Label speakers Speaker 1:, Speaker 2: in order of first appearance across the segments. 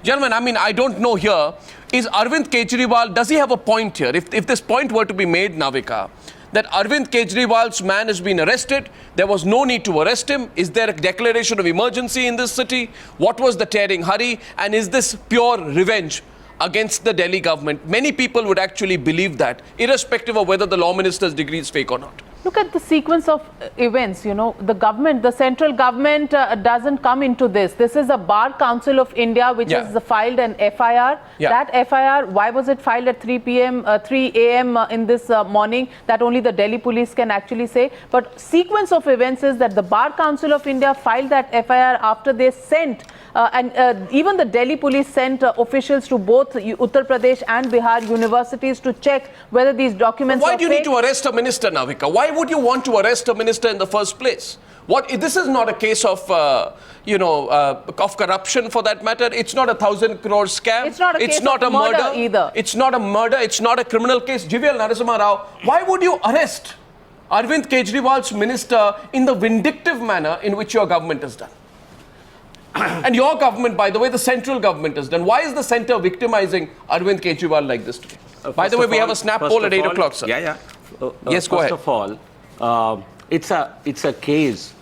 Speaker 1: Gentlemen, I mean, I don't know here. Is Arvind Kejriwal, does he have a point here? If this point were to be made, Navika, that Arvind Kejriwal's man has been arrested, there was no need to arrest him. Is there a declaration of emergency in this city? What was the tearing hurry? And is this pure revenge against the Delhi government? Many people would actually believe that, irrespective of whether the law minister's degree is fake or not.
Speaker 2: Look at the sequence of events. You know, the government, the central government doesn't come into this. This is a Bar Council of India which has filed an FIR. That FIR, why was it filed at 3 a.m. In this morning? That only the Delhi police can actually say. But sequence of events is that the Bar Council of India filed that FIR after they sent even the Delhi police sent officials to both Uttar Pradesh and Bihar universities to check whether these documents
Speaker 1: Why do you need to arrest a minister, Navika? Why would you want to arrest a minister in the first place? This is not a case of, of corruption for that matter. It's not a 1,000 crore scam.
Speaker 2: It's not a case of murder either.
Speaker 1: It's not a murder. It's not a criminal case. GVL Narasimha Rao, why would you arrest Arvind Kejriwal's minister in the vindictive manner in which your government has done? And your government, by the way, the central government has done. Why is the centre victimizing Arvind Kejriwal like this today? By the way, we have a snap poll at 8 o'clock, sir. Yes, go ahead.
Speaker 3: First of all, it's a case,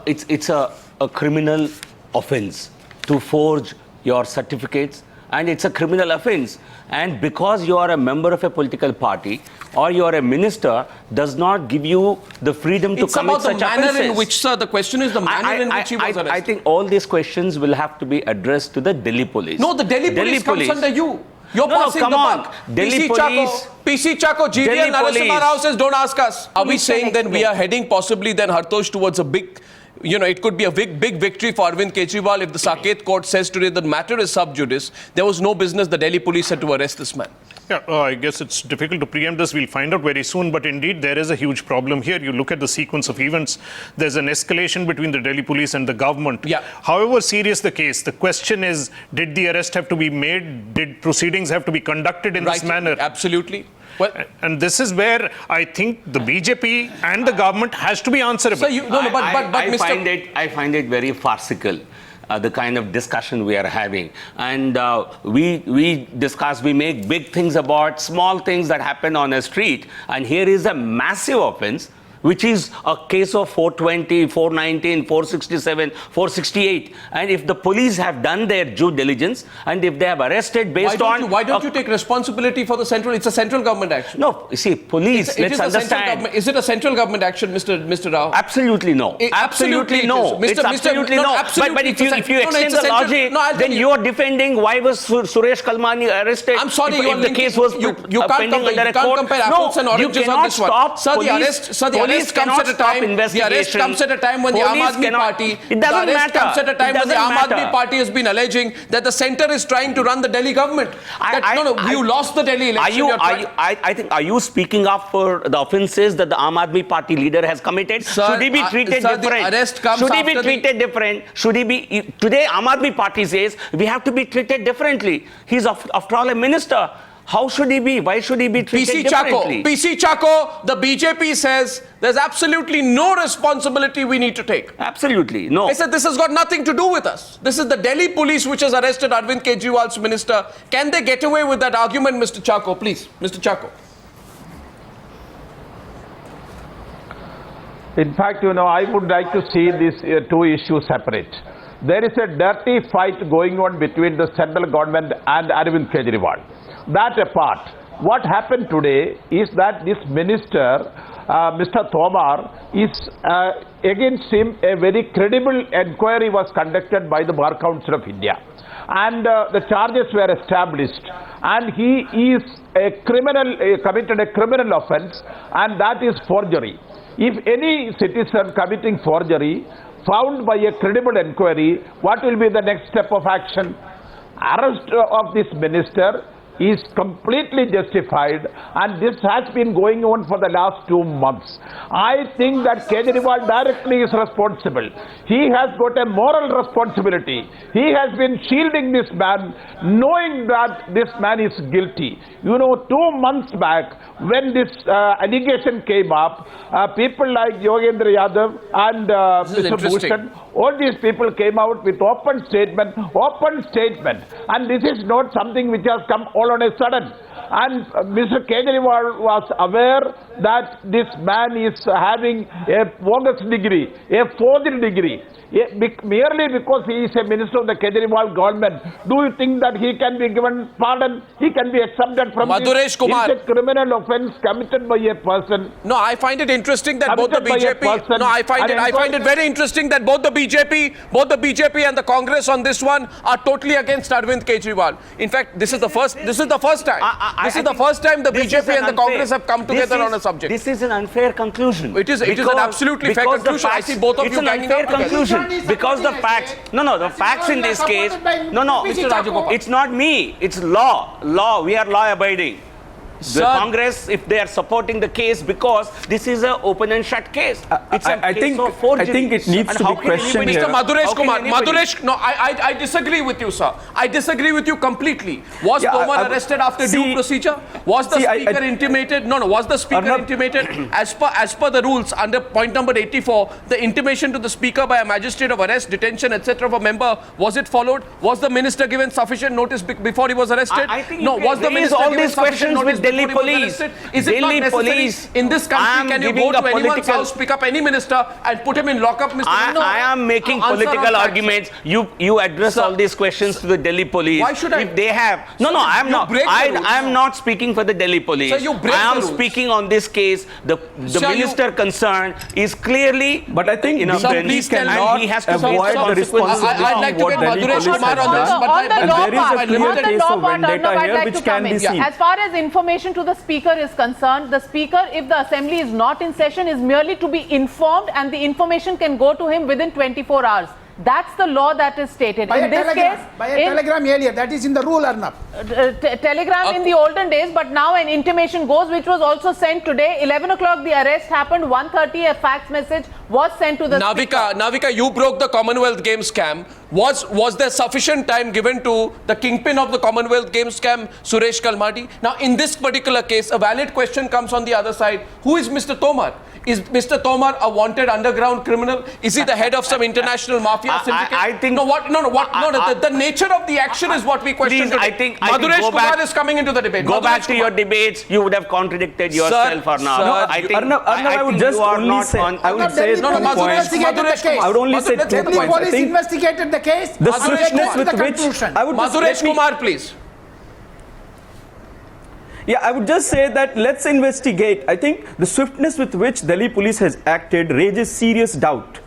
Speaker 3: it's a criminal offence to forge your certificates, and it's a criminal offence. And because you are a member of a political party or you are a minister, does not give you the freedom to commit such offences.
Speaker 1: It's about the manner in which, sir, the question is the manner in which he was arrested.
Speaker 3: I think all these questions will have to be addressed to the Delhi police.
Speaker 1: No, the Delhi police comes under you. You're passing the buck.
Speaker 3: Delhi police.
Speaker 1: PC Chako, GVL Narasimha Rao says, don't ask us. Are we saying then we are heading possibly then, Hartosh, towards a big, it could be a big victory for Arvind Kejriwal if the Saket court says today that the matter is sub judice. There was no business the Delhi police had to arrest this man.
Speaker 4: Yeah, I guess it's difficult to preempt this. We'll find out very soon. But indeed, there is a huge problem here. You look at the sequence of events. There's an escalation between the Delhi police and the government.
Speaker 1: Yeah.
Speaker 4: However serious the case, the question is, did the arrest have to be made? Did proceedings have to be conducted in this manner?
Speaker 1: Absolutely. Well,
Speaker 4: and this is where I think the BJP and the government has to be answerable.
Speaker 3: I find it very farcical. The kind of discussion we are having, and we make big things about small things that happen on a street, and here is a massive offense which is a case of 420, 419, 467, 468. And if the police have done their due diligence, and if they have arrested based on...
Speaker 1: Why don't you take responsibility for the central... It's a central government action.
Speaker 3: No, you see, police, let's understand...
Speaker 1: Is it a central government action, Mr. Rao?
Speaker 3: Absolutely no. Absolutely no. It's absolutely no. But if you extend the logic, then you are defending why was Suresh Kalmani arrested.
Speaker 1: I'm sorry,
Speaker 3: if the case was pending under a court.
Speaker 1: You can't compare apples and oranges on this one. Sir, the arrest comes at a time. The arrest comes at a time when the Aam Aadmi Party.
Speaker 3: It doesn't matter.
Speaker 1: Comes at a time when the Aam Aadmi Party has been alleging that the centre is trying to run the Delhi government. You lost the Delhi election.
Speaker 3: I think, are you speaking up for the offences that the Aam Aadmi Party leader has committed? Should he be treated different? Should he be treated different? Should he be... Today, Aam Aadmi Party says we have to be treated differently. He's after all a minister. How should he be? Why should he be treated differently?
Speaker 1: PC Chako, the BJP says there's absolutely no responsibility we need to take.
Speaker 3: Absolutely, no.
Speaker 1: I said this has got nothing to do with us. This is the Delhi police which has arrested Arvind Kejriwal's minister. Can they get away with that argument, Mr. Chako? Please, Mr. Chako.
Speaker 5: In fact, I would like to see these two issues separate. There is a dirty fight going on between the central government and Arvind Kejriwal. That apart, what happened today is that this minister, Mr. Tomar, is against him a very credible inquiry was conducted by the Bar Council of India. And the charges were established. And he is a criminal, committed a criminal offense, and that is forgery. If any citizen committing forgery found by a credible inquiry, what will be the next step of action? Arrest of this minister, is completely justified, and this has been going on for the last 2 months. I think that Kejriwal directly is responsible. He has got a moral responsibility. He has been shielding this man, knowing that this man is guilty. You know, 2 months back, when this allegation came up, people like Yogendra Yadav and Mr. Bhushan, all these people came out with open statement, and this is not something which has come all on a sudden. And Mr. Kejriwal was aware that this man is having a bogus degree, a forged degree. Merely because he is a minister of the Kejriwal government, do you think that he can be given pardon? He can be exempted from
Speaker 1: Madhuresh Kumar.
Speaker 5: It's a criminal offence committed by a person.
Speaker 1: No, I find it interesting that both the BJP. No, I find it very interesting that both the BJP and the Congress on this one are totally against Arvind Kejriwal. In fact, this is the first time. This is the first time the BJP and the Congress have come together on a subject.
Speaker 3: This is an unfair conclusion.
Speaker 1: It is an absolutely fair conclusion. I see both of you ganging up together.
Speaker 3: Because the facts, the facts in this case,
Speaker 1: Mr. Rajagopal.
Speaker 3: it's not me, it's law. We are law abiding. The Congress, if they are supporting the case, because this is an open and shut case. It's
Speaker 6: I think it needs to be questioned here.
Speaker 1: Mr. Madhuresh Kumar, no, I disagree with you, sir. I disagree with you completely. Was Tomar arrested after due procedure? Was the speaker intimated? No, was the speaker intimated? As per the rules, under point number 84, the intimation to the speaker by a magistrate of arrest, detention, etc. of a member, was it followed? Was the minister given sufficient notice before he was arrested?
Speaker 3: I think
Speaker 1: no, was the minister
Speaker 3: all
Speaker 1: given
Speaker 3: these questions
Speaker 1: notice?
Speaker 3: Delhi police.
Speaker 1: Is it not necessary in this country? Can you go to anyone's house, pick up any minister and put him in lockup, Mr.
Speaker 3: I am making political arguments. You address all these questions to the Delhi police.
Speaker 1: Why should I?
Speaker 3: If they have... No, I am not. I am not speaking for the Delhi police.
Speaker 1: Sir, you break
Speaker 3: I am
Speaker 1: the rules.
Speaker 3: speaking on this case. The minister concerned is clearly...
Speaker 6: But I think
Speaker 1: please cannot
Speaker 3: he has to
Speaker 6: avoid the responsibility
Speaker 1: I'd like to get Madhuresh Kumar on this.
Speaker 6: And there is a clear case of vendetta here which can be seen.
Speaker 2: As far as information to the speaker is concerned, the speaker, if the assembly is not in session, is merely to be informed, and the information can go to him within 24 hours. That's the law that is stated.
Speaker 7: By
Speaker 2: in this case,
Speaker 7: by a telegram earlier, that is in the rule, Arnab.
Speaker 2: Telegram in the olden days, but now an intimation goes, which was also sent today. 11 o'clock the arrest happened, 1:30 a fax message was sent to the speaker.
Speaker 1: Navika, you broke the Commonwealth Games scam. Was there sufficient time given to the kingpin of the Commonwealth Games scam, Suresh Kalmadi? Now, in this particular case, a valid question comes on the other side. Who is Mr. Tomar? Is Mr. Tomar a wanted underground criminal? Is he the head of some international mafia syndicate?
Speaker 3: I think...
Speaker 1: The nature of the action is what we question today.
Speaker 3: I think
Speaker 1: Madhuresh Kumar is coming into the debate.
Speaker 3: Go back to your debates. You would have contradicted yourself, Arnab. I think
Speaker 6: Arnab, I would just only say... I would say 2 points. I would only say 2 points.
Speaker 7: Police investigated the case.
Speaker 6: The swiftness with which...
Speaker 1: Madhuresh Kumar, please.
Speaker 6: Yeah, I would just say that let's investigate. I think the swiftness with which Delhi police has acted raises serious doubt.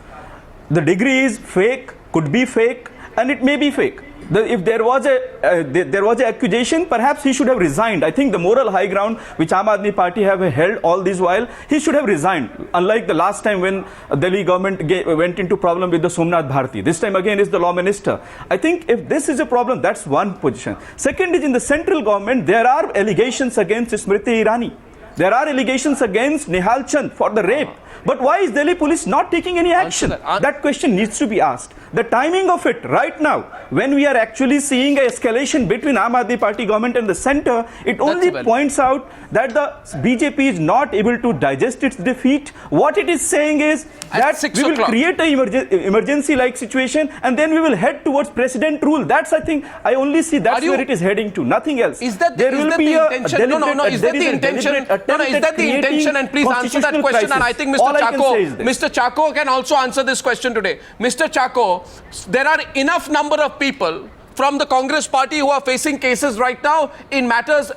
Speaker 6: The degree is fake, could be fake, and it may be fake. If there was a accusation, perhaps he should have resigned. I think the moral high ground which Aam Aadmi Party have held all this while, he should have resigned. Unlike the last time when Delhi government went into problem with the Somnath Bharti. This time again is the law minister. I think if this is a problem, that's one position. Second is in the central government, there are allegations against Smriti Irani. There are allegations against Nihal Chand for the rape. But why is Delhi police not taking any action? That question needs to be asked. The timing of it right now, when we are actually seeing an escalation between Aam Aadmi Party government and the centre, it only points out that the BJP is not able to digest its defeat. What it is saying is that we will create an emergency-like situation and then we will head towards president rule. That's, I think, I only see that's where it is heading to, nothing else.
Speaker 1: Is that the intention? No, is that the intention? Is that the intention? And please answer that question. And I think Mr. Chacko can also answer this question today. Mr. Chacko, there are enough number of people from the Congress party who are facing cases right now in matters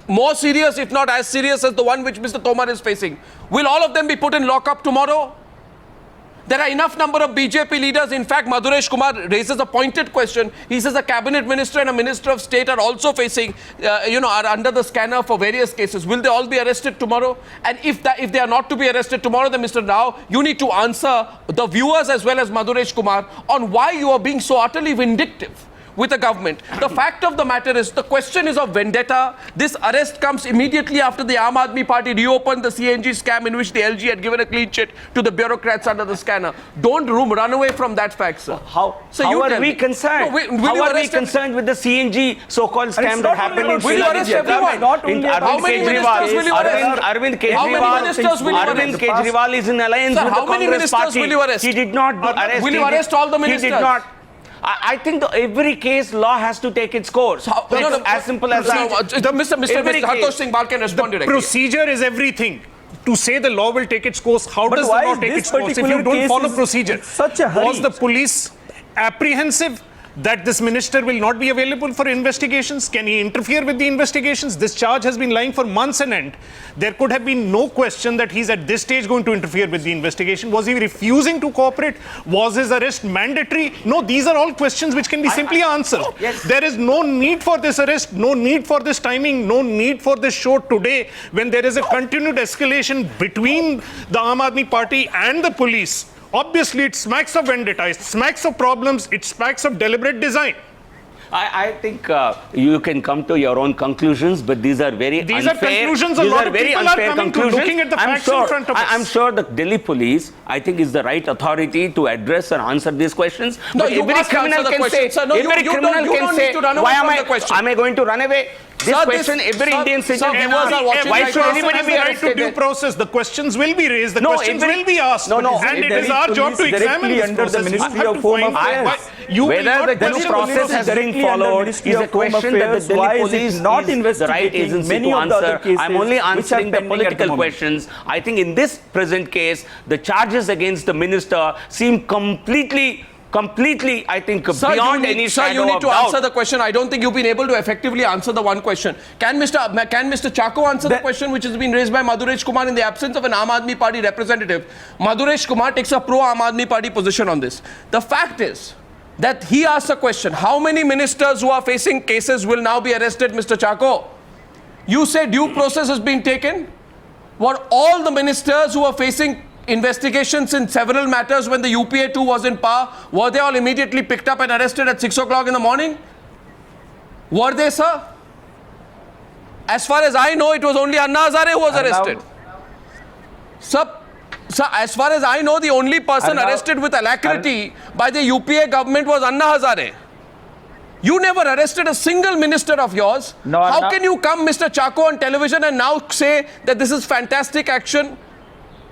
Speaker 1: more serious, if not as serious as the one which Mr. Tomar is facing. Will all of them be put in lockup tomorrow? There are enough number of BJP leaders. In fact, Madhuresh Kumar raises a pointed question. He says a cabinet minister and a minister of state are also facing, are under the scanner for various cases. Will they all be arrested tomorrow? And if they are not to be arrested tomorrow, then Mr. Rao, you need to answer the viewers as well as Madhuresh Kumar on why you are being so utterly vindictive with the government. The fact of the matter is, the question is of vendetta. This arrest comes immediately after the Aam Aadmi Party reopened the CNG scam in which the LG had given a clean sheet to the bureaucrats under the scanner. Don't run away from that fact, sir.
Speaker 3: How are we concerned? How are we concerned with the CNG so-called scam that happened in
Speaker 1: Will you arrest everyone? How many ministers will you arrest?
Speaker 3: Arvind
Speaker 1: How many ministers will you
Speaker 3: Arvind
Speaker 1: arrest?
Speaker 3: Kejriwal is in alliance
Speaker 1: Sir,
Speaker 3: with the
Speaker 1: how many
Speaker 3: Congress
Speaker 1: ministers
Speaker 3: party.
Speaker 1: will you arrest?
Speaker 3: He did not arrest.
Speaker 1: Will you arrest all the ministers?
Speaker 3: He did not. I think every case law has to take its course. It's as simple as that.
Speaker 1: Mr. Hartosh Singh Bal can respond directly.
Speaker 4: Procedure is everything. To say the law will take its course, how
Speaker 6: But
Speaker 4: does the
Speaker 6: why
Speaker 4: law
Speaker 6: is
Speaker 4: take
Speaker 6: this
Speaker 4: its course if
Speaker 6: particular
Speaker 4: you don't
Speaker 6: case
Speaker 4: follow
Speaker 6: is
Speaker 4: procedure?
Speaker 6: in such a hurry?
Speaker 4: Was the police apprehensive that this minister will not be available for investigations? Can he interfere with the investigations? This charge has been lying for months on end. There could have been no question that he's at this stage going to interfere with the investigation. Was he refusing to cooperate? Was his arrest mandatory? No, these are all questions which can be simply answered.
Speaker 3: Yes.
Speaker 4: There is no need for this arrest, no need for this timing, no need for this show today when there is a continued escalation between the Aam Aadmi Party and the police. Obviously, it smacks of vendetta, it smacks of problems, it smacks of deliberate design.
Speaker 3: I think you can come to your own conclusions, but these are very
Speaker 4: These
Speaker 3: unfair.
Speaker 4: are conclusions a lot of people are coming to, looking at the facts in front of us.
Speaker 3: I'm sure the Delhi police, I think, is the right authority to address and answer these questions.
Speaker 1: No,
Speaker 3: but
Speaker 1: you
Speaker 3: every
Speaker 1: must
Speaker 3: criminal
Speaker 1: answer the
Speaker 3: can
Speaker 1: question.
Speaker 3: say,
Speaker 1: Sir, no, you don't need to run away from the question.
Speaker 3: am I going to run away? This
Speaker 1: Sir,
Speaker 3: question, every Indian citizen
Speaker 1: viewers are watching
Speaker 3: why
Speaker 1: right
Speaker 3: should
Speaker 1: now.
Speaker 3: anybody
Speaker 4: Has
Speaker 3: be
Speaker 4: the right to
Speaker 3: arrested?
Speaker 4: due process? The questions will be raised, the
Speaker 3: No,
Speaker 4: questions
Speaker 3: every-
Speaker 4: will be asked.
Speaker 3: No, no.
Speaker 4: And it
Speaker 6: Delhi
Speaker 4: is our job to
Speaker 6: police
Speaker 4: examine
Speaker 6: directly
Speaker 4: this
Speaker 6: under the
Speaker 4: process.
Speaker 6: Ministry
Speaker 4: You have
Speaker 6: of
Speaker 4: to
Speaker 6: Home
Speaker 4: find out
Speaker 6: Affairs.
Speaker 4: why- you will
Speaker 3: Whether
Speaker 4: not
Speaker 3: the due
Speaker 4: question
Speaker 3: process
Speaker 4: this.
Speaker 3: has been
Speaker 6: directly under
Speaker 3: followed
Speaker 6: Ministry
Speaker 3: is a
Speaker 6: of Home
Speaker 3: question that the
Speaker 6: Affairs.
Speaker 3: Delhi
Speaker 6: Why is it
Speaker 3: police
Speaker 6: not
Speaker 3: is the right
Speaker 6: investigating
Speaker 3: agency
Speaker 6: many
Speaker 3: to
Speaker 6: of the other
Speaker 3: answer. I'm
Speaker 6: cases
Speaker 3: only
Speaker 6: which are
Speaker 3: answering the
Speaker 6: pending at the
Speaker 3: political
Speaker 6: moment?
Speaker 3: questions. I think in this present case, the charges against the minister seem completely, I think, beyond any shadow
Speaker 1: you need
Speaker 3: of
Speaker 1: to
Speaker 3: doubt.
Speaker 1: answer the question. I don't think you've been able to effectively answer the one question. Can Mr. Chako answer the question which has been raised by Madhuresh Kumar in the absence of an Aam Aadmi Party representative? Madhuresh Kumar takes a pro-Aam Aadmi Party position on this. The fact is that he asks a question. How many ministers who are facing cases will now be arrested, Mr. Chako? You say due process has been taken? Were all the ministers who are facing investigations in several matters when the UPA 2 was in power, were they all immediately picked up and arrested at 6 o'clock in the morning? Were they, sir? As far as I know, it was only Anna Hazare who was arrested. Sir, as far as I know, the only person arrested with alacrity by the UPA government was Anna Hazare. You never arrested a single minister of yours.
Speaker 5: No,
Speaker 1: How
Speaker 5: no.
Speaker 1: can you come, Mr. Chako, on television and now say that this is fantastic action?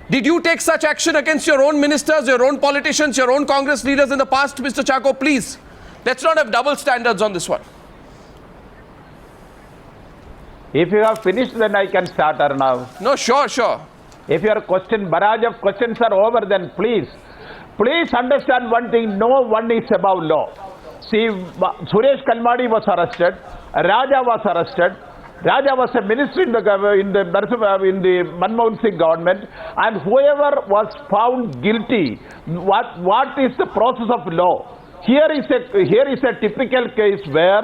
Speaker 1: Did you take such action against your own ministers, your own politicians, your own Congress leaders in the past, Mr. Chako? Please, let's not have double standards on this one.
Speaker 5: If you have finished, then I can start, Arnab.
Speaker 1: No, sure.
Speaker 5: If your barrage of questions are over, then please understand one thing, no one is above law. See, Suresh Kalmadi was arrested, Raja was arrested, Raja was a minister in the Manmohan Singh government, and whoever was found guilty, what is the process of law? Here is a typical case where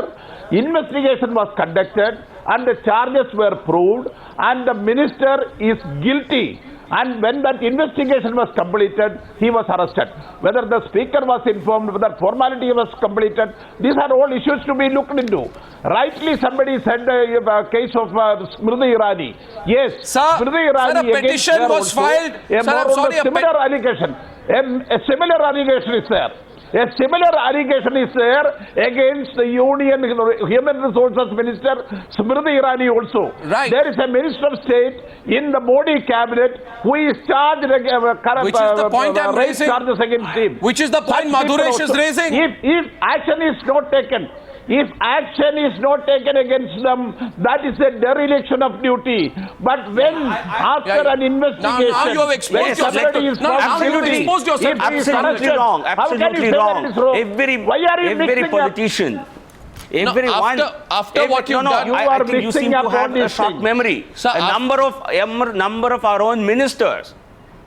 Speaker 5: investigation was conducted and the charges were proved and the minister is guilty. And when that investigation was completed, he was arrested. Whether the speaker was informed, whether formality was completed, these are all issues to be looked into. Rightly, somebody said a case of Smriti Irani. Yes,
Speaker 1: Sir,
Speaker 5: Smriti Irani
Speaker 1: a petition was filed. Sir, I'm sorry,
Speaker 5: similar allegation. A similar allegation is there. A similar allegation is there against the Union Human Resources Minister Smriti Irani also.
Speaker 1: Right.
Speaker 5: There is a Minister of State in the Modi cabinet who is charged
Speaker 1: Which is the point I'm raising.
Speaker 5: charges against him.
Speaker 1: Which is the point
Speaker 5: Such people
Speaker 1: Madhuresh is
Speaker 5: also.
Speaker 1: raising.
Speaker 5: If action is not taken, against them, that is a dereliction of duty. But when after an investigation,
Speaker 1: now you have exposed
Speaker 5: when
Speaker 1: yourself
Speaker 5: somebody
Speaker 1: to-
Speaker 5: is
Speaker 1: now
Speaker 5: found
Speaker 1: you have
Speaker 5: guilty,
Speaker 1: exposed yourself.
Speaker 5: if he is
Speaker 3: Absolutely
Speaker 5: arrested,
Speaker 3: wrong.
Speaker 5: how can you
Speaker 3: Absolutely
Speaker 5: say that
Speaker 3: wrong.
Speaker 5: it is wrong? Why are you
Speaker 3: Every
Speaker 5: mixing up?
Speaker 3: politician. Everyone.
Speaker 1: after what you've done,
Speaker 5: you
Speaker 3: I
Speaker 5: are
Speaker 3: think you
Speaker 5: mixing
Speaker 3: seem
Speaker 5: up
Speaker 3: to have
Speaker 5: all
Speaker 3: a
Speaker 5: these
Speaker 3: short
Speaker 5: things.
Speaker 3: memory.
Speaker 1: Sir,
Speaker 3: a number of our own ministers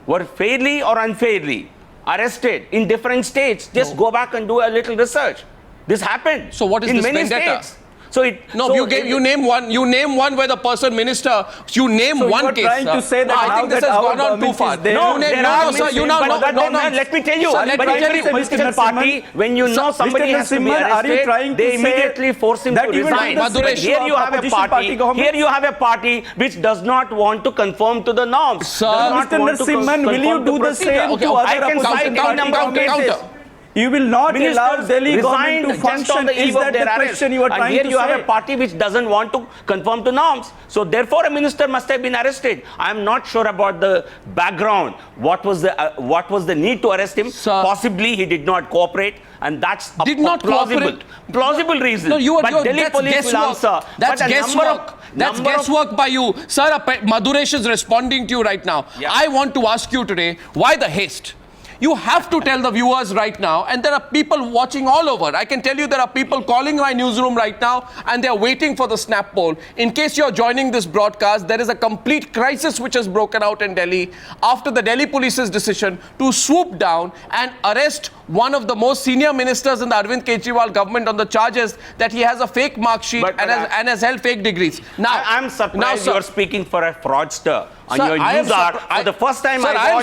Speaker 3: were fairly or unfairly arrested in different states. Just go back and do a little research. This happened.
Speaker 1: So what is
Speaker 3: in
Speaker 1: this
Speaker 3: many
Speaker 1: vendetta?
Speaker 3: states. So it
Speaker 1: No,
Speaker 3: so
Speaker 1: you name one. You name one where the person minister. You name
Speaker 6: So
Speaker 1: one
Speaker 6: you are
Speaker 1: case.
Speaker 6: trying to say that
Speaker 1: I
Speaker 6: now
Speaker 1: think this
Speaker 6: that
Speaker 1: has
Speaker 6: our
Speaker 1: gone on too
Speaker 6: government
Speaker 1: far.
Speaker 6: is there.
Speaker 1: No,
Speaker 3: there
Speaker 1: no,
Speaker 3: are
Speaker 1: sir. You
Speaker 3: Muslims,
Speaker 1: now
Speaker 3: but
Speaker 1: no.
Speaker 3: let me tell you.
Speaker 1: Sir, let
Speaker 3: But
Speaker 1: me
Speaker 3: in
Speaker 1: tell
Speaker 3: any
Speaker 1: you,
Speaker 3: political
Speaker 6: Mr.
Speaker 3: party,
Speaker 6: Simon,
Speaker 3: when you know somebody
Speaker 6: Mr.
Speaker 3: has to be
Speaker 6: Simon, are you
Speaker 3: arrested,
Speaker 6: trying to
Speaker 3: they
Speaker 6: say
Speaker 3: immediately force him
Speaker 6: that
Speaker 3: to
Speaker 6: even
Speaker 3: resign.
Speaker 6: under the
Speaker 3: But here you have a
Speaker 6: opposition party government?
Speaker 3: Here you have a party which does not want to conform to the norms.
Speaker 1: Sir,
Speaker 3: does not
Speaker 6: Mr.
Speaker 3: want to
Speaker 6: Simon, will you
Speaker 3: conform to
Speaker 6: do the
Speaker 3: procedure.
Speaker 6: same
Speaker 1: Okay,
Speaker 6: to
Speaker 1: okay,
Speaker 6: other
Speaker 3: I can
Speaker 6: opposition
Speaker 3: cite any number of
Speaker 6: party
Speaker 3: cases.
Speaker 6: governments? You will not allow
Speaker 3: Ministers
Speaker 6: Delhi government
Speaker 3: resigned
Speaker 6: to
Speaker 3: just on
Speaker 6: function.
Speaker 3: the
Speaker 6: Is
Speaker 3: eve of
Speaker 6: that the
Speaker 3: their arrest.
Speaker 6: question you are
Speaker 3: And
Speaker 6: trying
Speaker 3: here
Speaker 6: to
Speaker 3: you have
Speaker 6: say?
Speaker 3: a party which doesn't want to conform to norms. So therefore, a minister must have been arrested. I am not sure about the background. What was the need to arrest him?
Speaker 1: Sir.
Speaker 3: Possibly he did not cooperate, and that's a
Speaker 1: Did not
Speaker 3: plausible reason.
Speaker 1: No,
Speaker 3: but Delhi
Speaker 1: that's
Speaker 3: police will
Speaker 1: guesswork.
Speaker 3: answer.
Speaker 1: That's
Speaker 3: But a
Speaker 1: guesswork. That's
Speaker 3: number of-
Speaker 1: guesswork by you. Sir, Madhuresh is responding to you right now.
Speaker 3: Yeah.
Speaker 1: I want to ask you today, why the haste? You have to tell the viewers right now, and there are people watching all over. I can tell you there are people calling my newsroom right now, and they are waiting for the snap poll. In case you're joining this broadcast, there is a complete crisis which has broken out in Delhi after the Delhi police's decision to swoop down and arrest one of the most senior ministers in the Arvind Kejriwal government on the charges that he has a fake mark sheet
Speaker 3: But
Speaker 1: and has held fake degrees. Now,
Speaker 3: I'm surprised
Speaker 1: sir,
Speaker 3: you're speaking for a fraudster on
Speaker 1: Sir,
Speaker 3: your
Speaker 1: I am
Speaker 3: newshour.
Speaker 1: surpri-
Speaker 3: For the first time
Speaker 1: Sir,
Speaker 3: I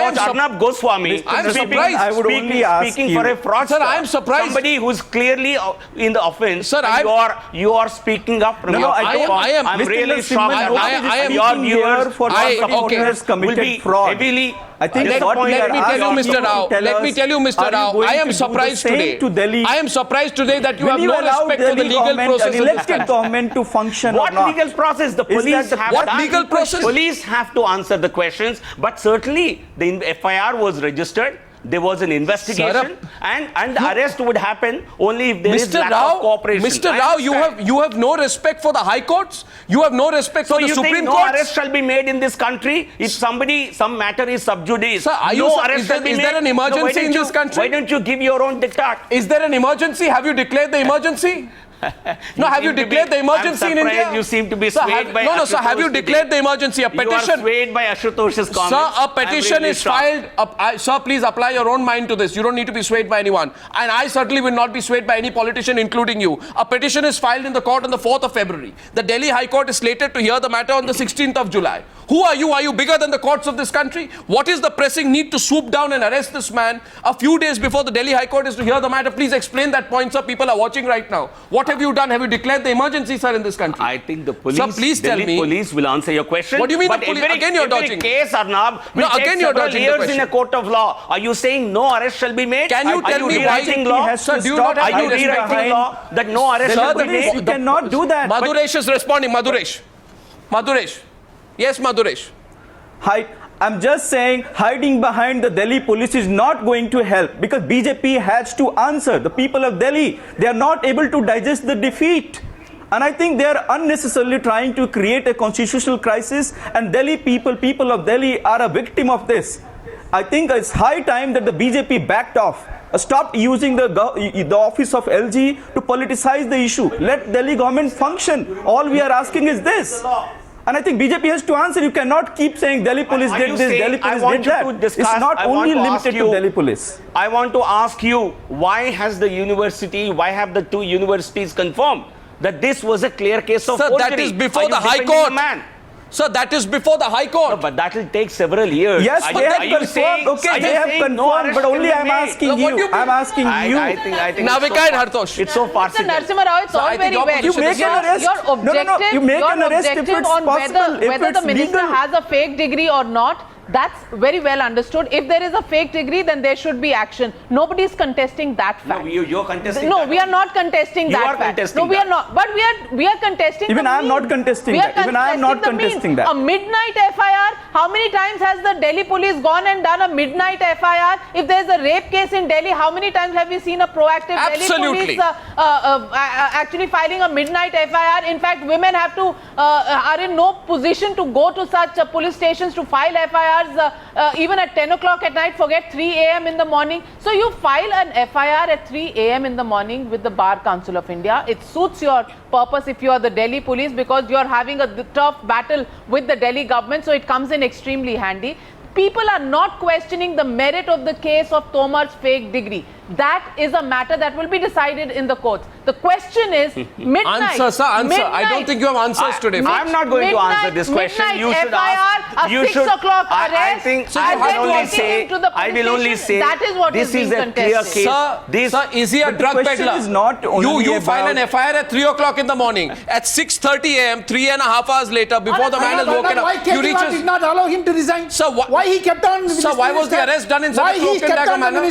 Speaker 3: watched Arnab Goswami
Speaker 1: I'm
Speaker 3: speaking,
Speaker 1: surprised.
Speaker 6: I would only ask
Speaker 3: speaking
Speaker 6: you.
Speaker 3: for a fraudster.
Speaker 1: Sir, I am surprised.
Speaker 3: Somebody who's clearly in the offense.
Speaker 1: Sir,
Speaker 3: and you are speaking up from
Speaker 6: No,
Speaker 3: your
Speaker 6: I don't-
Speaker 1: I am-
Speaker 3: I'm
Speaker 6: Mr.
Speaker 3: really shocked.
Speaker 6: Simon,
Speaker 1: I am
Speaker 3: your
Speaker 6: speaking here
Speaker 3: viewers
Speaker 6: for
Speaker 1: I-
Speaker 6: somebody
Speaker 1: okay.
Speaker 6: who has
Speaker 3: will
Speaker 6: committed
Speaker 3: be
Speaker 6: fraud.
Speaker 3: heavily
Speaker 6: I think
Speaker 1: Let
Speaker 6: what we
Speaker 1: me
Speaker 6: are
Speaker 1: tell you,
Speaker 6: asking
Speaker 1: Mr. Rao.
Speaker 6: to tell
Speaker 1: Let me
Speaker 6: us,
Speaker 1: tell you, Mr.
Speaker 6: are
Speaker 1: Rao.
Speaker 6: going
Speaker 1: I
Speaker 6: to
Speaker 1: am
Speaker 6: do
Speaker 1: surprised
Speaker 6: the same
Speaker 1: today.
Speaker 6: to Delhi?
Speaker 1: I am surprised today that you
Speaker 6: Will
Speaker 1: have
Speaker 6: you
Speaker 1: no
Speaker 6: allow
Speaker 1: respect for the
Speaker 6: Delhi
Speaker 1: legal
Speaker 6: government,
Speaker 1: process
Speaker 6: an
Speaker 1: of this
Speaker 6: elected
Speaker 1: country.
Speaker 6: government to function
Speaker 3: What
Speaker 6: or not?
Speaker 3: legal process? The police
Speaker 6: that
Speaker 3: have
Speaker 1: What
Speaker 3: done.
Speaker 1: legal process?
Speaker 3: Police have to answer the questions, but certainly the FIR was registered. There was an investigation, and the arrest would happen only if there is
Speaker 1: Mr.
Speaker 3: lack
Speaker 1: Rao,
Speaker 3: of cooperation.
Speaker 1: Mr.
Speaker 3: I
Speaker 1: Rao,
Speaker 3: understand.
Speaker 1: you have no respect for the High Courts. You have no respect
Speaker 3: So
Speaker 1: for the
Speaker 3: you
Speaker 1: Supreme
Speaker 3: think no
Speaker 1: Court.
Speaker 3: arrest shall be made in this country if some matter is sub judice?
Speaker 1: Sir, are
Speaker 3: no
Speaker 1: you-
Speaker 3: arrest
Speaker 1: is there-
Speaker 3: shall be
Speaker 1: is
Speaker 3: made.
Speaker 1: there an emergency
Speaker 3: why don't
Speaker 1: in
Speaker 3: you-
Speaker 1: this country?
Speaker 3: Why don't you give your own diktat?
Speaker 1: Is there an emergency? Have you declared the emergency? No, have you
Speaker 3: seem to
Speaker 1: declared
Speaker 3: be-
Speaker 1: the emergency
Speaker 3: I'm
Speaker 1: in India?
Speaker 3: surprised you seem to be
Speaker 1: Sir,
Speaker 3: swayed by
Speaker 1: no, sir, have you
Speaker 3: Ashutosh
Speaker 1: declared the
Speaker 3: today.
Speaker 1: emergency? A
Speaker 3: You are
Speaker 1: petition.
Speaker 3: swayed by Ashutosh's comments.
Speaker 1: Sir, a
Speaker 3: I'm
Speaker 1: petition
Speaker 3: really
Speaker 1: is
Speaker 3: shocked.
Speaker 1: filed. Sir, please apply your own mind to this. You don't need to be swayed by anyone. And I certainly will not be swayed by any politician, including you. A petition is filed in the court on the 4th of February. The Delhi High Court is slated to hear the matter on the 16th of July. Who are you? Are you bigger than the courts of this country? What is the pressing need to swoop down and arrest this man a few days before the Delhi High Court is to hear the matter? Please explain that point, sir. People are watching right now. What have you done? Have you declared the emergency, sir, in this country?
Speaker 3: I think the police,
Speaker 1: Sir, please tell
Speaker 3: Delhi
Speaker 1: me.
Speaker 3: police will answer your question.
Speaker 1: What do you mean
Speaker 3: But
Speaker 1: the police?
Speaker 3: every-
Speaker 1: Again, you're
Speaker 3: every
Speaker 1: dodging.
Speaker 3: case, Arnab, will
Speaker 1: No,
Speaker 3: take
Speaker 1: again, you're
Speaker 3: several
Speaker 1: dodging the
Speaker 3: years in
Speaker 1: question.
Speaker 3: a court of law. Are you saying no arrest shall be made?
Speaker 1: Can you
Speaker 3: Are
Speaker 1: tell me why
Speaker 3: rewriting
Speaker 6: he
Speaker 3: law?
Speaker 6: has
Speaker 1: Sir,
Speaker 6: to
Speaker 1: do you
Speaker 6: stop
Speaker 1: not have
Speaker 3: Are you
Speaker 1: to
Speaker 6: hiding
Speaker 3: rewriting
Speaker 6: behind-
Speaker 3: law that no arrest
Speaker 1: Sir,
Speaker 3: shall
Speaker 1: the
Speaker 3: be made?
Speaker 6: You cannot do that.
Speaker 1: Madhuresh is responding. Madhuresh. Madhuresh. Yes, Madhuresh.
Speaker 6: I'm just saying hiding behind the Delhi police is not going to help because BJP has to answer. The people of Delhi, they are not able to digest the defeat. And I think they are unnecessarily trying to create a constitutional crisis, and Delhi people of Delhi are a victim of this. I think it's high time that the BJP backed off, stopped using the office of LG to politicize the issue. Let Delhi government function. All we are asking is this. And I think BJP has to answer. You cannot keep saying Delhi police
Speaker 3: Are
Speaker 6: did
Speaker 3: you
Speaker 6: this,
Speaker 3: saying-
Speaker 6: Delhi
Speaker 3: I
Speaker 6: police
Speaker 3: want
Speaker 6: did
Speaker 3: you
Speaker 6: that.
Speaker 3: to discuss-
Speaker 6: It's not
Speaker 3: I want
Speaker 6: only
Speaker 3: to ask
Speaker 6: limited
Speaker 3: you-
Speaker 6: to Delhi police.
Speaker 3: I want to ask you, why have the two universities confirmed that this was a clear case of
Speaker 1: Sir,
Speaker 3: forgery?
Speaker 1: that is before
Speaker 3: Are you
Speaker 1: the High
Speaker 3: defending
Speaker 1: Court.
Speaker 3: the man?
Speaker 1: Sir, that is before the High Court.
Speaker 3: No, but that will take several years.
Speaker 6: Yes,
Speaker 3: Are
Speaker 6: they
Speaker 3: you-
Speaker 6: have
Speaker 3: are you
Speaker 6: confirmed.
Speaker 3: saying-
Speaker 6: Okay,
Speaker 3: are
Speaker 6: they
Speaker 3: you
Speaker 6: have
Speaker 3: saying no
Speaker 6: confirmed,
Speaker 3: arrest
Speaker 6: but
Speaker 3: can
Speaker 6: only
Speaker 3: be
Speaker 6: I'm
Speaker 3: made?
Speaker 6: asking
Speaker 1: What do
Speaker 6: you.
Speaker 1: you mean?
Speaker 6: I'm asking you.
Speaker 3: I think
Speaker 1: Navika and Hartosh.
Speaker 3: It's so
Speaker 2: Mr.
Speaker 3: farcical.
Speaker 2: Narasimha Rao, it's
Speaker 1: Sir,
Speaker 2: all
Speaker 1: I think
Speaker 2: very
Speaker 1: your
Speaker 2: well.
Speaker 1: position
Speaker 6: You make an arrest.
Speaker 2: Your
Speaker 6: No, no, no.
Speaker 2: objective,
Speaker 6: You make
Speaker 2: your
Speaker 6: an arrest if
Speaker 2: objective
Speaker 6: it's
Speaker 2: on
Speaker 6: possible, if
Speaker 2: whether the
Speaker 6: it's
Speaker 2: minister
Speaker 6: legal.
Speaker 2: has a fake degree or not, that's very well understood. If there is a fake degree, then there should be action. Nobody is contesting that fact.
Speaker 3: No, you're contesting
Speaker 2: No,
Speaker 3: that.
Speaker 2: we are not contesting
Speaker 3: You
Speaker 2: that
Speaker 3: are
Speaker 2: fact.
Speaker 3: contesting
Speaker 2: No, we
Speaker 3: that.
Speaker 2: are not. But we are contesting.
Speaker 6: Even
Speaker 2: the
Speaker 6: I am not
Speaker 2: means.
Speaker 6: contesting
Speaker 2: We are
Speaker 6: that. Even I am not
Speaker 2: the means.
Speaker 6: contesting that.
Speaker 2: A midnight FIR. How many times has the Delhi police gone and done a midnight FIR? If there is a rape case in Delhi, how many times have we seen a proactive
Speaker 1: Absolutely.
Speaker 2: Delhi police actually filing a midnight FIR? In fact, women have to are in no position to go to such police stations to file FIRs even at 10 o'clock at night, forget 3 a.m. in the morning. So you file an FIR at 3 a.m. in the morning with the Bar Council of India. It suits your purpose if you are the Delhi police because you are having a tough battle with the Delhi government, so it comes in extremely handy. People are not questioning the merit of the case of Tomar's fake degree. that is a matter that will be decided in the courts. The question is, midnight.
Speaker 1: Answer, sir, answer.
Speaker 2: Midnight,
Speaker 1: I don't think you have answers today.
Speaker 3: I'm not going to answer this question. You should ask.
Speaker 2: A 6 o'clock arrest.
Speaker 3: I think
Speaker 2: so
Speaker 3: I will only say
Speaker 2: that is what
Speaker 3: this is a clear case.
Speaker 1: Sir, is he a drug peddler?
Speaker 6: Is not
Speaker 1: you file an FIR at 3 o'clock in the morning. At 6:30 a.m., 3.5 hours later, before the man has woken
Speaker 7: Why
Speaker 1: up, you reach
Speaker 7: Kejriwal did not allow him to resign?
Speaker 1: Sir,
Speaker 7: why he kept on?
Speaker 1: Sir, why was the arrest done in such a cloak and dagger manner?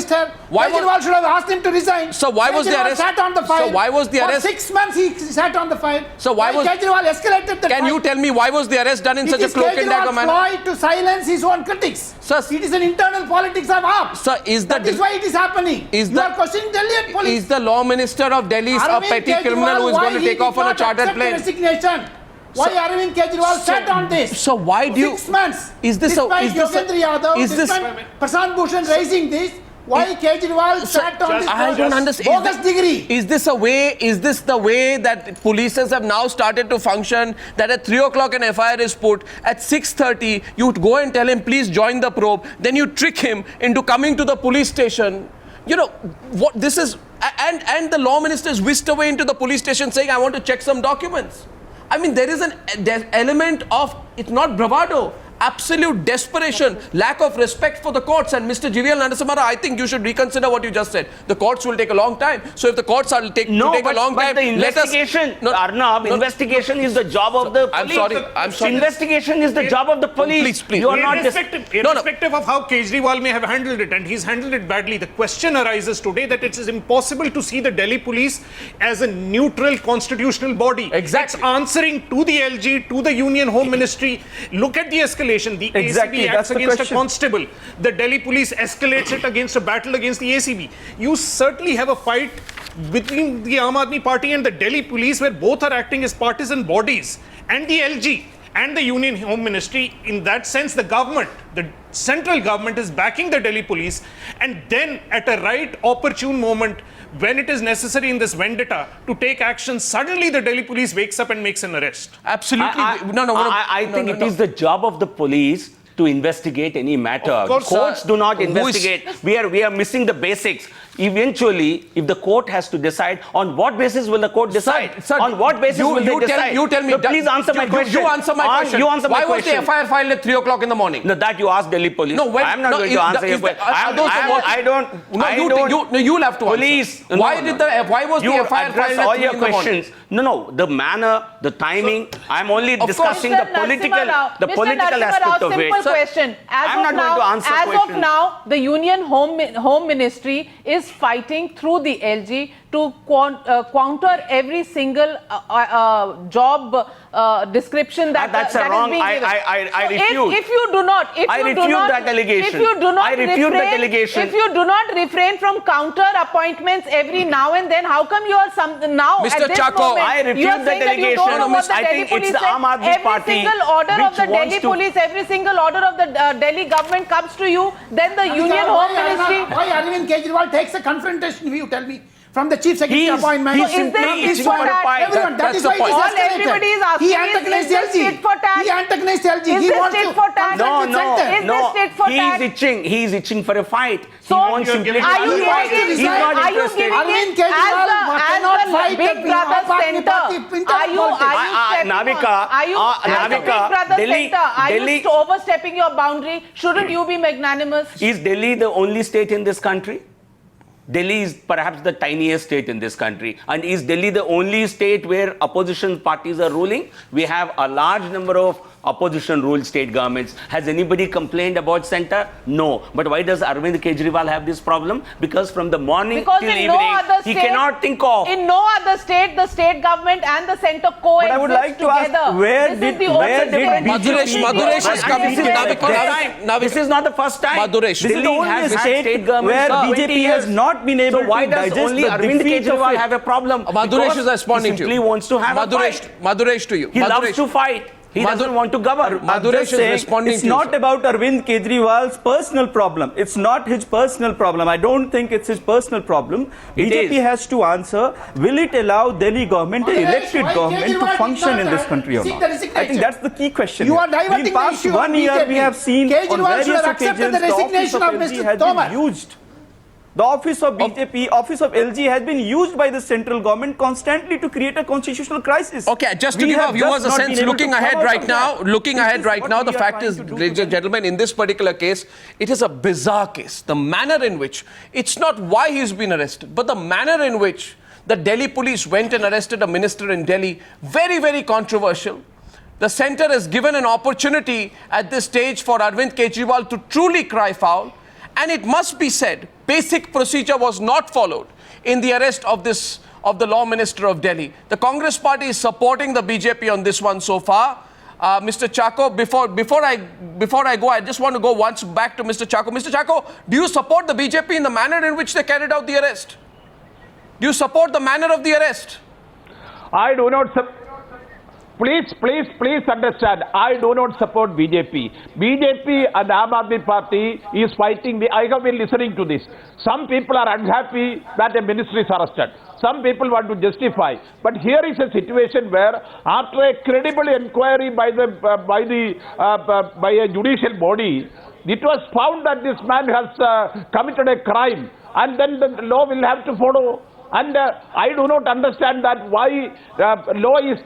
Speaker 7: Why Kejriwal should have asked him to resign.
Speaker 1: So why was the arrest?
Speaker 7: Sat on the file.
Speaker 1: So why was the arrest?
Speaker 7: For 6 months he sat on the file.
Speaker 1: So why was
Speaker 7: Kejriwal escalated the
Speaker 1: Can you tell me why was the arrest done in such a cloak and dagger manner?
Speaker 7: It is Kejriwal's ploy to silence his own critics.
Speaker 1: Sir,
Speaker 7: it is an internal politics of AAP.
Speaker 1: Sir,
Speaker 7: that is why it is happening. You are questioning Delhi police.
Speaker 1: Is the law minister of Delhi a petty criminal who is going to take off on a chartered plane?
Speaker 7: Resignation. Why Arvind Kejriwal sat on this?
Speaker 1: So why do you?
Speaker 7: 6 months.
Speaker 1: Is this
Speaker 7: despite Yogendra Yadav, despite Prashant Bhushan raising this? Why Kejriwal sat on this?
Speaker 1: I don't understand.
Speaker 7: Bogus degree.
Speaker 1: Is this the way that polices have now started to function? That at 3 o'clock an FIR is put, at 6:30 you go and tell him please join the probe, then you trick him into coming to the police station. You know what this is, and the law minister is whisked away into the police station saying I want to check some documents. I mean there's element of, it's not bravado, absolute desperation, lack of respect for the courts. And Mr. GVL Narasimha, I think you should reconsider what you just said. The courts will take a long time. So if the courts are take a long time,
Speaker 3: the investigation, Arnab, investigation is the job of the police.
Speaker 1: I'm sorry.
Speaker 3: Investigation is the job of the police.
Speaker 1: Please.
Speaker 3: You are not
Speaker 4: irrespective of how Kejriwal may have handled it, and he's handled it badly. The question arises today that it is impossible to see the Delhi police as a neutral constitutional body.
Speaker 1: Exactly.
Speaker 4: It's answering to the LG, to the Union Home Ministry. Look at the escalation. The ACB acts against a constable. The Delhi police escalates it against a battle against the ACB. You certainly have a fight between the Aam Aadmi Party and the Delhi police where both are acting as partisan bodies, and the LG and the Union Home Ministry. In that sense, the government, the central government, is backing the Delhi police, and then at a right opportune moment when it is necessary in this vendetta to take action, suddenly the Delhi police wakes up and makes an arrest.
Speaker 1: Absolutely.
Speaker 3: I think it is the job of the police to investigate any matter.
Speaker 4: Of course,
Speaker 3: courts do not investigate. We are missing the basics. Eventually, if the court has to decide, on what basis will the court decide?
Speaker 1: Sir,
Speaker 3: on what basis will they decide?
Speaker 1: You tell me.
Speaker 3: So please answer my question.
Speaker 1: You answer my question.
Speaker 3: You answer my
Speaker 1: Why
Speaker 3: question.
Speaker 1: was the FIR filed at 3 o'clock in the morning?
Speaker 3: No, that you ask Delhi police.
Speaker 1: No,
Speaker 3: I'm not going to answer your question.
Speaker 1: You'll have to
Speaker 3: police,
Speaker 1: answer. Why was the FIR filed at 3 in the morning?
Speaker 3: No, the manner, the timing. I'm only discussing the political aspect of it.
Speaker 2: Simple question. As of now, the Union Home Ministry is fighting through the LG to counter every single job description that
Speaker 3: that's
Speaker 2: that
Speaker 3: wrong.
Speaker 2: is being given.
Speaker 3: I refute.
Speaker 2: If you do not,
Speaker 3: that allegation.
Speaker 2: If you do not refrain from counter appointments every now and then, how come you are now
Speaker 1: Mr.
Speaker 2: at this
Speaker 1: Chako,
Speaker 2: moment,
Speaker 3: I refute
Speaker 2: you are
Speaker 3: the
Speaker 2: saying that you don't know what the
Speaker 3: I
Speaker 2: Delhi
Speaker 3: think it's
Speaker 2: police
Speaker 3: the Aam Aadmi
Speaker 2: every
Speaker 3: Party
Speaker 2: single order of the
Speaker 3: which wants
Speaker 2: Delhi
Speaker 3: to-
Speaker 2: police, every single order of the Delhi government comes to you, then the Union Home Ministry.
Speaker 7: Why Arvind Kejriwal takes a confrontation view? Tell me. From the chief secretary appointment.
Speaker 2: So is there tit for tat?
Speaker 7: Everyone, that is why it is
Speaker 2: All
Speaker 7: escalated.
Speaker 2: everybody is asking,
Speaker 7: He antagonized
Speaker 2: is this
Speaker 7: LG.
Speaker 2: tit for tat?
Speaker 7: He antagonized LG.
Speaker 2: Is
Speaker 7: He
Speaker 2: this
Speaker 7: wants
Speaker 2: tit
Speaker 7: to
Speaker 2: for tat?
Speaker 7: confront the center.
Speaker 2: Is this tit for tat?
Speaker 3: He's itching for a fight.
Speaker 2: So,
Speaker 3: he wants simply to
Speaker 2: are you
Speaker 3: fight.
Speaker 2: giving
Speaker 3: He's not interested.
Speaker 7: Arvind Kejriwal cannot
Speaker 2: as the
Speaker 7: fight
Speaker 2: Big
Speaker 7: the
Speaker 2: Brother
Speaker 7: Aam Aadmi
Speaker 2: Center?
Speaker 7: Party internal
Speaker 2: Are you
Speaker 7: politics.
Speaker 3: Navika,
Speaker 2: as the Big Brother Center, are you overstepping your boundary? Shouldn't you be magnanimous?
Speaker 3: Is Delhi the only state in this country? Delhi is perhaps the tiniest state in this country. And is Delhi the only state where opposition parties are ruling? We have a large number of opposition-ruled state governments. Has anybody complained about centre? No. But why does Arvind Kejriwal have this problem? Because from the morning till evening, he cannot think of.
Speaker 2: In no other state, the state government and the centre coexist
Speaker 6: But I would like to
Speaker 2: together.
Speaker 6: ask, where did
Speaker 1: Maduresh is coming.
Speaker 3: This is not the first time.
Speaker 1: Maduresh.
Speaker 6: This is the only state where BJP has not been able
Speaker 3: So why
Speaker 6: to
Speaker 3: does
Speaker 6: digest
Speaker 3: only
Speaker 6: the
Speaker 3: Arvind
Speaker 6: defeat of
Speaker 3: Kejriwal
Speaker 6: it.
Speaker 3: have a problem?
Speaker 1: Maduresh is responding
Speaker 3: he
Speaker 1: to you.
Speaker 3: simply wants to have a fight.
Speaker 1: Maduresh to you.
Speaker 3: He loves to fight. He doesn't want to govern.
Speaker 1: Maduresh is responding
Speaker 6: it's
Speaker 1: to you.
Speaker 6: not about Arvind Kejriwal's personal problem. It's not his personal problem. I don't think it's his personal problem. BJP has to answer, will it allow Delhi government, the elected government, to function in this country or not? I think that's the key question.
Speaker 7: You are diverting
Speaker 6: in the past
Speaker 7: issue of
Speaker 6: 1 year,
Speaker 7: BJP.
Speaker 6: we have seen on
Speaker 7: Kejriwal should
Speaker 6: various
Speaker 7: have accepted
Speaker 6: occasions
Speaker 7: the
Speaker 6: the office
Speaker 7: resignation
Speaker 6: of
Speaker 7: of
Speaker 6: LG
Speaker 7: Mr.
Speaker 6: has
Speaker 7: Tomar.
Speaker 6: been used. The office of BJP, office of LG has been used by the central government constantly to create a constitutional crisis.
Speaker 1: Okay, just to give our viewers a sense, looking ahead right now, the fact is, ladies and gentlemen, in this particular case, it is a bizarre case. The manner in which, it's not why he's been arrested, but the manner in which the Delhi police went and arrested a minister in Delhi, very, very controversial. The centre has given an opportunity at this stage for Arvind Kejriwal to truly cry foul. And it must be said, basic procedure was not followed in the arrest of the Law Minister of Delhi. The Congress party is supporting the BJP on this one so far. Mr. Chako, before I go, I just want to go once back to Mr. Chako. Mr. Chako, do you support the BJP in the manner in which they carried out the arrest? Do you support the manner of the arrest?
Speaker 5: I do not support. Please understand, I do not support BJP. BJP and Aam Aadmi Party is fighting. I have been listening to this. Some people are unhappy that a minister is arrested. Some people want to justify. But here is a situation where, after a credible inquiry by a judicial body, it was found that this man has committed a crime, and then the law will have to follow. And I do not understand that why law is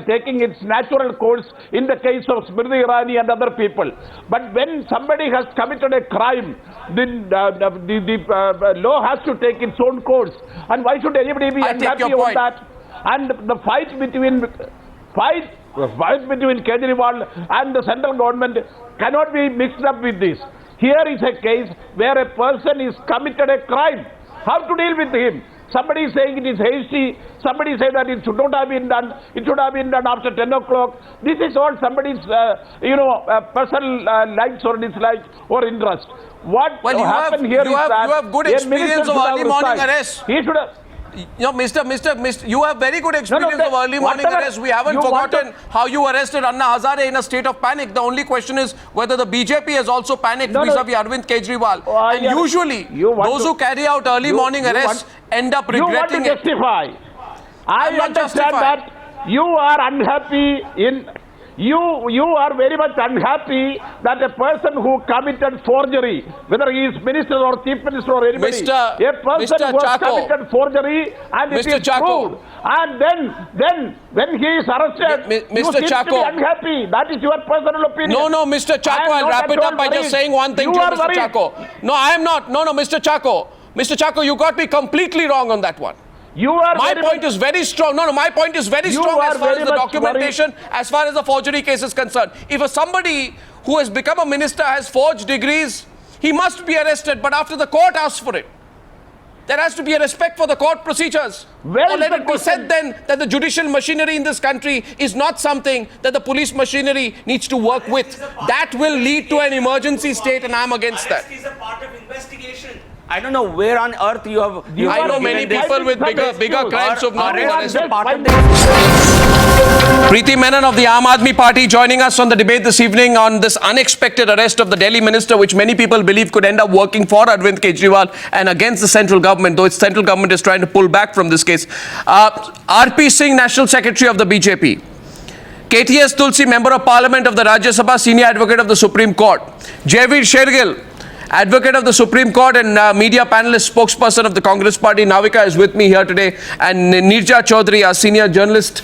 Speaker 5: taking its natural course in the case of Smriti Irani and other people. But when somebody has committed a crime, then the law has to take its own course. And why should anybody be unhappy about that? And the fight between Kejriwal and the central government cannot be mixed up with this. Here is a case where a person is committed a crime. How to deal with him? Somebody is saying it is hasty. Somebody say that it should not have been done. It should have been done after 10 o'clock. This is all somebody's, personal likes or dislikes or interest. What happened here is that
Speaker 1: you have good experience of early morning arrest.
Speaker 5: He should have.
Speaker 1: No, Mr. You have very good experience of early morning arrest. We haven't forgotten how you arrested Anna Hazare in a state of panic. The only question is whether the BJP has also panicked vis-a-vis Arvind Kejriwal. And usually, those who carry out early morning arrests end up regretting
Speaker 5: it. You want to justify. I understand that you are unhappy in... You are very much unhappy that a person who committed forgery, whether he is minister or chief minister or anybody, a person who has committed forgery and it is proved, and then when he is arrested, you seem to be unhappy. That is your personal opinion.
Speaker 1: No, Mr. Chako, I'll wrap it up by just saying one thing to Mr. Chako. No, I am not. No, Mr. Chako. Mr. Chako, you got me completely wrong on that one. My point is very strong. No, my point is very strong as far as the documentation, as far as the forgery case is concerned. If somebody who has become a minister has forged degrees, he must be arrested, but after the court asks for it. There has to be a respect for the court procedures. Or let it be said then that the judicial machinery in this country is not something that the police machinery needs to work with. That will lead to an emergency state, and I'm against that.
Speaker 3: Arrest is a part of investigation. I don't know where on earth you have...
Speaker 1: I know many people with bigger crimes of not being arrested. Preeti Menon of the Aam Aadmi Party joining us on the debate this evening on this unexpected arrest of the Delhi minister, which many people believe could end up working for Arvind Kejriwal and against the central government, though its central government is trying to pull back from this case. R.P. Singh, National Secretary of the BJP. KTS Tulsi, Member of Parliament of the Rajya Sabha, Senior Advocate of the Supreme Court. Jaiveer Shergill, Advocate of the Supreme Court and media panelist, spokesperson of the Congress Party. Navika is with me here today, and Nirja Chaudhary, our senior journalist,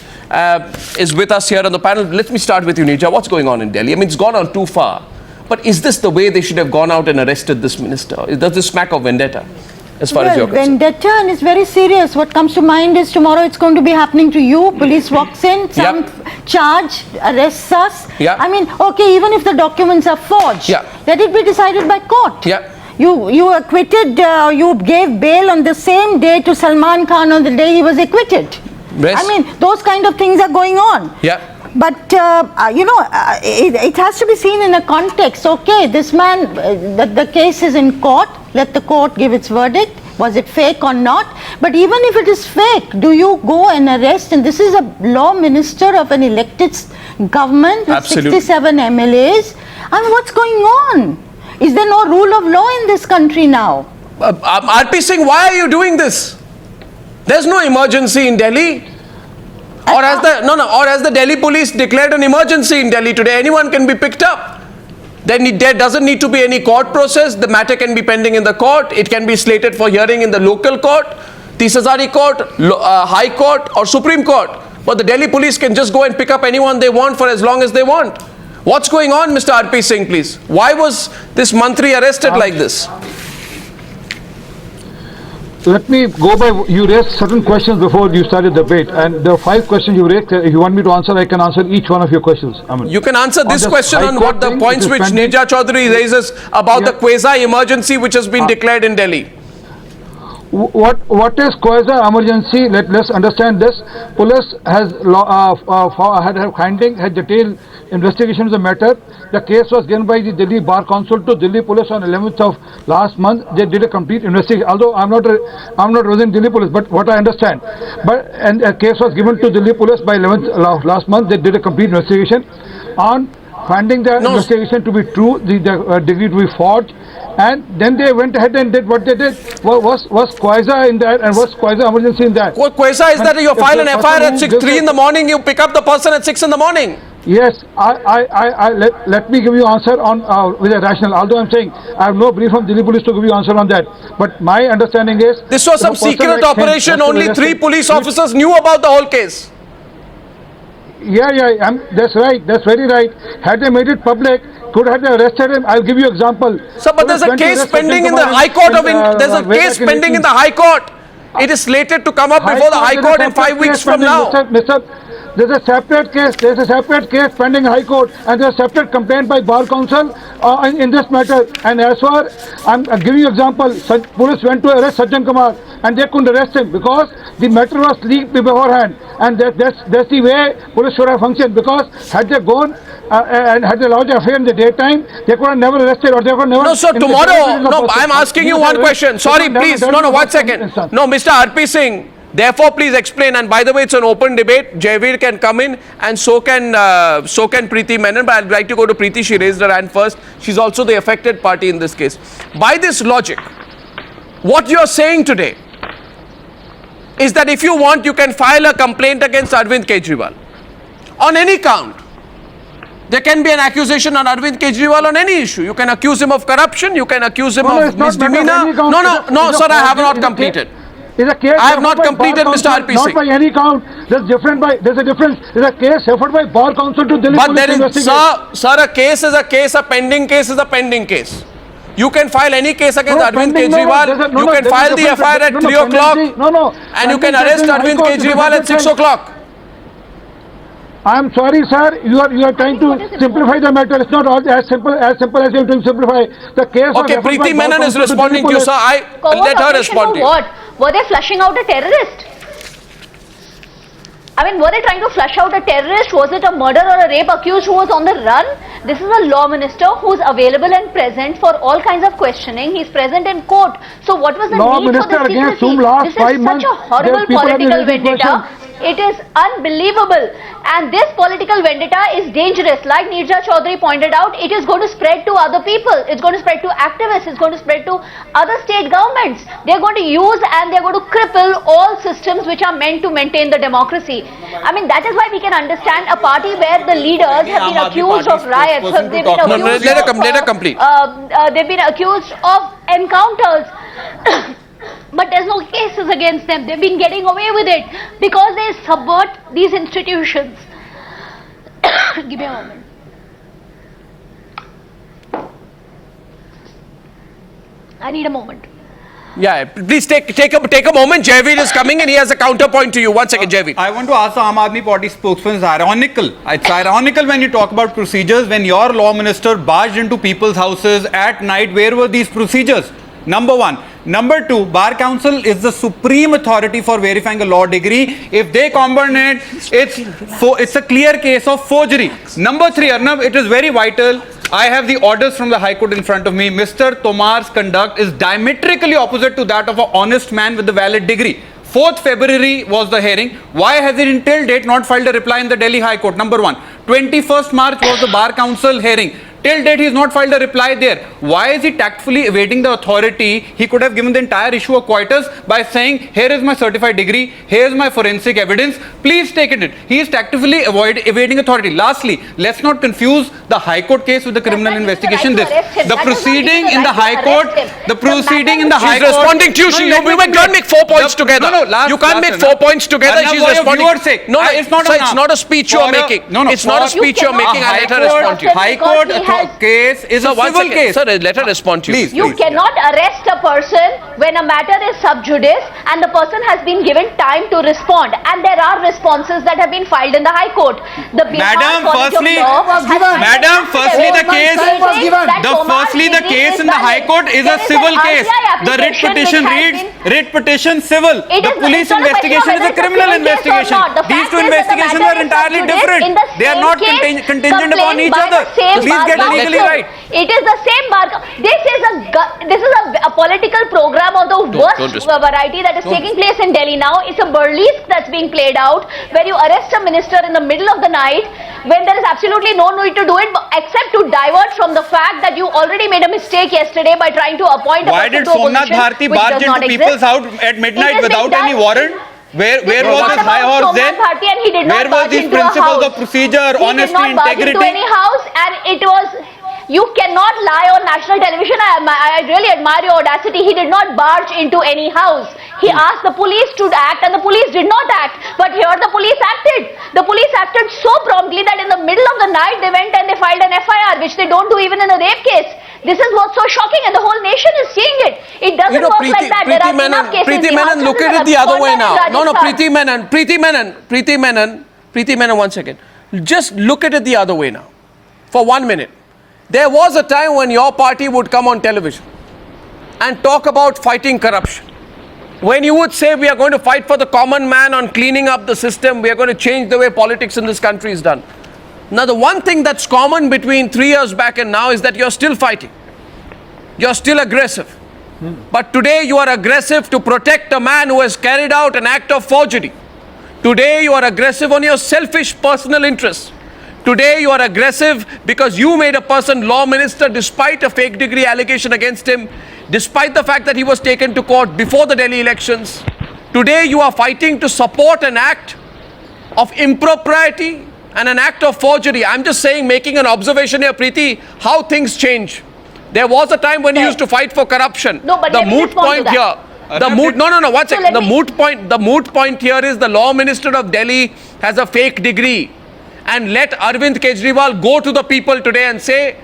Speaker 1: is with us here on the panel. Let me start with you, Nirja. What's going on in Delhi? I mean, it's gone on too far. But is this the way they should have gone out and arrested this minister? Does this smack of vendetta? As far as you're concerned.
Speaker 8: Vendetta, and it's very serious. What comes to mind is tomorrow it's going to be happening to you. Police walks in, some charge, arrests us. I mean, okay, even if the documents are forged, let it be decided by court. You acquitted, you gave bail on the same day to Salman Khan on the day he was acquitted. I mean, those kind of things are going on. But, it has to be seen in a context. Okay, this man, the case is in court. Let the court give its verdict. Was it fake or not? But even if it is fake, do you go and arrest? And this is a law minister of an elected government with 67 MLAs. I mean, what's going on? Is there no rule of law in this country now?
Speaker 1: R.P. Singh, why are you doing this? There's no emergency in Delhi. Or has the Delhi police declared an emergency in Delhi today? Anyone can be picked up. Then there doesn't need to be any court process. The matter can be pending in the court. It can be slated for hearing in the local court, Tisazari court, High Court or Supreme Court. But the Delhi police can just go and pick up anyone they want for as long as they want. What's going on, Mr. R.P. Singh, please? Why was this Mantri arrested like this?
Speaker 9: Let me go by, you raised certain questions before you started the debate, and there are 5 questions you raised. If you want me to answer, I can answer each one of your questions.
Speaker 1: You can answer this question on what the points which Nirja Chaudhary raises about the quasi-emergency which has been declared in Delhi.
Speaker 9: What is quasi-emergency? Let's understand this. Police has had detailed investigation of the matter. The case was given by the Delhi Bar Council to Delhi Police on 11th of last month. They did a complete investigation. Although I'm not representing Delhi Police, but what I understand, and a case was given to Delhi Police by 11th last month. They did a complete investigation on finding the investigation to be true, the degree to be forged. And then they went ahead and did what they did. Was quasi in that, and was quasi emergency in that?
Speaker 1: What quasi is that you file an FIR at 3 in the morning, you pick up the person at 6 in the morning?
Speaker 9: Yes, let me give you answer on with a rationale. Although I'm saying I have no brief from Delhi Police to give you answer on that. But my understanding is
Speaker 1: this was some secret operation. Only 3 police officers knew about the whole case.
Speaker 9: Yeah, that's right. That's very right. Had they made it public, could have they arrested him. I'll give you example.
Speaker 1: Sir, but there's a case pending in the High Court of there's a case pending in the High Court. It is slated to come up before the High Court in 5 weeks from now.
Speaker 9: There's a separate case. There's a separate case pending High Court, and there's a separate complaint by Bar Council in this matter. And as far I'm giving you example, police went to arrest Sajjan Kumar, and they couldn't arrest him because the matter was leaked beforehand. And that's the way police should have functioned. Because had they gone and had they allowed the affair in the daytime, they could have never arrested, or they could have never.
Speaker 1: No, sir. Tomorrow. No, I'm asking you one question. Sorry, please. No. 1 second. No, Mr. R.P. Singh. Therefore, please explain. And by the way, it's an open debate. Jaiveer can come in, and so can Preeti Menon. But I'd like to go to Preeti. She raised her hand first. She's also the affected party in this case. By this logic, what you're saying today is that if you want, you can file a complaint against Arvind Kejriwal on any count. There can be an accusation on Arvind Kejriwal on any issue. You can accuse him of corruption. You can accuse him of misdemeanor. No, sir. I have not completed. I have not completed, Mr. R.P. Singh.
Speaker 9: Not by any count. There's a difference. There's a case referred by Bar Council to Delhi Police investigation.
Speaker 1: Sir, a case is a case. A pending case is a pending case. You can file any case against Arvind Kejriwal. You can file the FIR at 3 o'clock. And you can arrest Arvind Kejriwal at 6 o'clock.
Speaker 9: I am sorry, sir. You are trying to simplify the matter. It's not all as simple as you are trying to simplify the case.
Speaker 1: Okay, Preeti Menon is responding to you, sir. Let her respond to you.
Speaker 10: What? Were they flushing out a terrorist? I mean, were they trying to flush out a terrorist? Was it a murder or a rape accused who was on the run? This is a law minister who's available and present for all kinds of questioning. He's present in court. So what was the need for this secrecy? This is such a horrible political vendetta. It is unbelievable, and this political vendetta is dangerous. Like Nirja Chaudhary pointed out, it is going to spread to other people. It's going to spread to activists. It's going to spread to other state governments. They're going to use and they're going to cripple all systems which are meant to maintain the democracy. I mean, that is why we can understand a party where the leaders have been accused of riots. They've been accused
Speaker 1: let her complete.
Speaker 10: They've been accused of encounters. But there's no cases against them. They've been getting away with it because they subvert these institutions. Give me a moment. I need a moment.
Speaker 1: Yeah, please take a moment. Jaiveer is coming and he has a counterpoint to you. 1 second, Jaiveer.
Speaker 11: I want to ask the Aam Aadmi Party spokesman, it's ironical. It's ironical when you talk about procedures, when your law minister barged into people's houses at night. Where were these procedures? Number 1. Number 2, Bar Council is the supreme authority for verifying a law degree. If they combine it, it's a clear case of forgery. Number 3, Arnab, it is very vital. I have the orders from the High Court in front of me. Mr. Tomar's conduct is diametrically opposite to that of an honest man with a valid degree. 4th February was the hearing. Why has it until date not filed a reply in the Delhi High Court? Number 1. 21st March was the Bar Council hearing. Till date, he's not filed a reply there. Why is he tactfully evading the authority? He could have given the entire issue of coitus by saying, here is my certified degree, here is my forensic evidence, please take it. He is tactfully evading authority. Lastly, let's not confuse the High Court case with the criminal investigation. The proceeding in the High Court,
Speaker 1: She's responding to you. We can't make 4 points together. You can't make 4 points together.
Speaker 11: Arnab,
Speaker 1: She's
Speaker 11: for your
Speaker 1: responding.
Speaker 11: viewers' sake,
Speaker 1: No,
Speaker 11: it's not
Speaker 1: it's not a speech you're making. It's not a speech you're making. I let her respond to you.
Speaker 11: High Court case is a civil case.
Speaker 1: Sir, let her respond to you.
Speaker 11: Please.
Speaker 10: You cannot arrest a person when a matter is sub judice and the person has been given time to respond. And there are responses that have been filed in the High Court. The
Speaker 11: Madam, firstly, the case in the High Court is a civil case. The writ petition reads, writ petition civil. The police investigation is a criminal investigation. These two investigations are entirely different. They are not contingent upon each other. Please get legally right.
Speaker 10: It is the same bar. This is a political program of the worst variety that is taking place in Delhi now. It's a burlesque that's being played out where you arrest a minister in the middle of the night when there is absolutely no need to do it except to divert from the fact that you already made a mistake yesterday by trying to appoint a
Speaker 11: Why did Somnath Bharti barge into people's house at midnight without any warrant? Where was his high horse then? Where was these principles of procedure, honesty, integrity?
Speaker 10: He did not barge into any house, and it was... You cannot lie on national television. I really admire your audacity. He did not barge into any house. He asked the police to act and the police did not act. But here the police acted. The police acted so promptly that in the middle of the night they went and they filed an FIR, which they don't do even in a rape case. This is what's so shocking and the whole nation is seeing it. It doesn't work like that. There are enough cases.
Speaker 1: Preeti Menon, look at it the other way now. No, Preeti Menon, 1 second. Just look at it the other way now. For 1 minute. There was a time when your party would come on television and talk about fighting corruption. When you would say we are going to fight for the common man on cleaning up the system, we are going to change the way politics in this country is done. Now the one thing that's common between 3 years back and now is that you're still fighting. You're still aggressive. But today you are aggressive to protect a man who has carried out an act of forgery. Today you are aggressive on your selfish personal interests. Today you are aggressive because you made a person law minister despite a fake degree allegation against him, despite the fact that he was taken to court before the Delhi elections. Today you are fighting to support an act of impropriety and an act of forgery. I'm just saying, making an observation here, Preeti, how things change. There was a time when you used to fight for corruption.
Speaker 10: No, but
Speaker 1: the moot point here. One second. The moot point here is the law minister of Delhi has a fake degree. And let Arvind Kejriwal go to the people today and say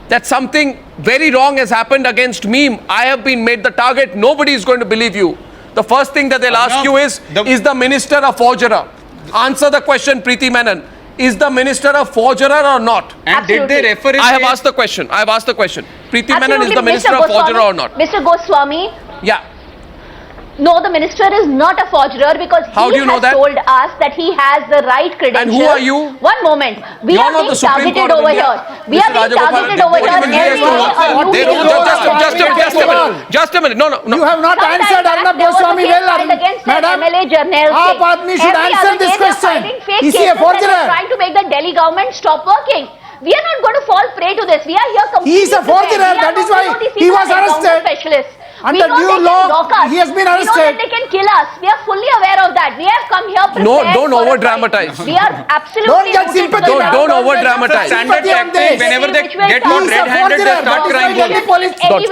Speaker 1: that something very wrong has happened against me. I have been made the target. Nobody is going to believe you. The first thing that they'll ask you is the minister a forgerer? Answer the question, Preeti Menon. Is the minister a forgerer or not?
Speaker 11: And did they refer it?
Speaker 1: I have asked the question. Preeti Menon, is the minister a forgerer or not?
Speaker 10: Mr. Goswami.
Speaker 1: Yeah.
Speaker 10: No, the minister is not a forgerer because he has told us that he has the right credentials.
Speaker 1: And who are you?
Speaker 10: One moment. We are being targeted over here. We are being targeted over here.
Speaker 1: Just a minute. No.
Speaker 7: You have not answered Arnab Goswami well, Madam. Aap Aadmi should answer this question. Is he a forgerer?
Speaker 10: Trying to make the Delhi government stop working. We are not going to fall prey to this. We are here completely.
Speaker 7: He is a forgerer. That is why he was arrested. Under new law, he has been arrested.
Speaker 10: We know that they can kill us. We are fully aware of that. We have come here prepared.
Speaker 1: No, don't over-dramatize.
Speaker 10: We are absolutely...
Speaker 7: Don't get sympathy.
Speaker 1: Don't over-dramatize.
Speaker 11: Standard tactic. Whenever they get caught red-handed, they start crying.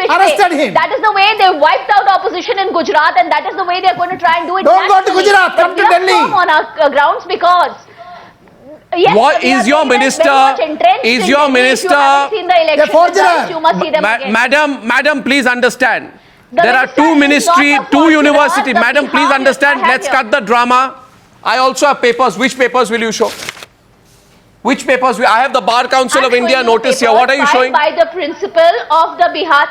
Speaker 7: Arrested him.
Speaker 10: That is the way they wiped out opposition in Gujarat, and that is the way they are going to try and do it.
Speaker 7: Don't go to Gujarat. Come to Delhi.
Speaker 10: We are firm on our grounds because... Yes,
Speaker 1: what is your minister? Is your minister?
Speaker 7: A forgerer.
Speaker 1: Madam, please understand. There are two ministries, two universities. Madam, please understand. Let's cut the drama. I also have papers. Which papers will you show? Which papers? I have the Bar Council of India notice here. What are you showing?
Speaker 10: By the principal of the Bihar.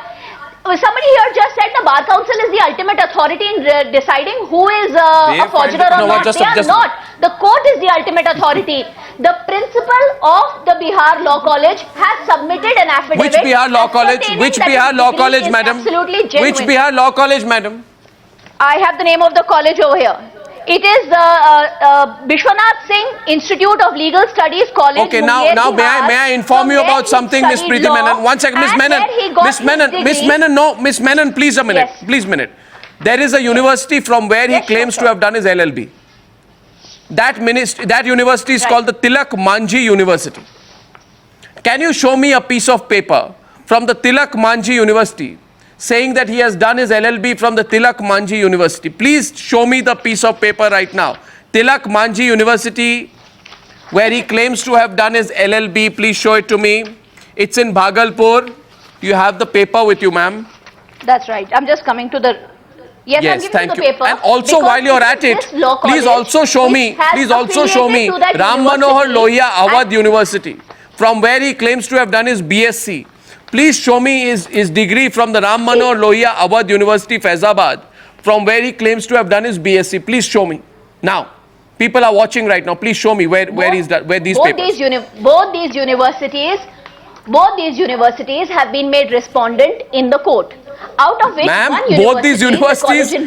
Speaker 10: Somebody here just said the Bar Council is the ultimate authority in deciding who is a forgerer or not. They are not. The court is the ultimate authority. The principal of the Bihar Law College has submitted an affidavit.
Speaker 1: Which Bihar Law College? Which Bihar Law College, madam?
Speaker 10: Absolutely genuine.
Speaker 1: Which Bihar Law College, madam?
Speaker 10: I have the name of the college over here. It is Bishwanath Singh Institute of Legal Studies College.
Speaker 1: Okay, now may I inform you about something, Miss Preeti Menon? One second, Miss Menon. Miss Menon, please a minute.
Speaker 10: Yes.
Speaker 1: Please a minute. There is a university from where he claims to have done his LLB. That university is called the Tilak Manjhi University. Can you show me a piece of paper from the Tilak Manjhi University saying that he has done his LLB from the Tilak Manjhi University? Please show me the piece of paper right now. Tilak Manjhi University, where he claims to have done his LLB, please show it to me. It's in Bhagalpur. Do you have the paper with you, ma'am?
Speaker 10: That's right. I'm just coming to the... Yes, I'm giving
Speaker 1: thank
Speaker 10: you
Speaker 1: you.
Speaker 10: the paper.
Speaker 1: And also, while you're at it, please also show me Ram Manohar Lohia Awadh University, from where he claims to have done his BSc. Please show me his degree from the Ram Manohar Lohia Awadh University, Faizabad, from where he claims to have done his BSc. Please show me. Now, people are watching right now. Please show me where these papers.
Speaker 10: Both these universities have been made respondent in the court. Out of which
Speaker 1: Ma'am,
Speaker 10: one
Speaker 1: both these universities have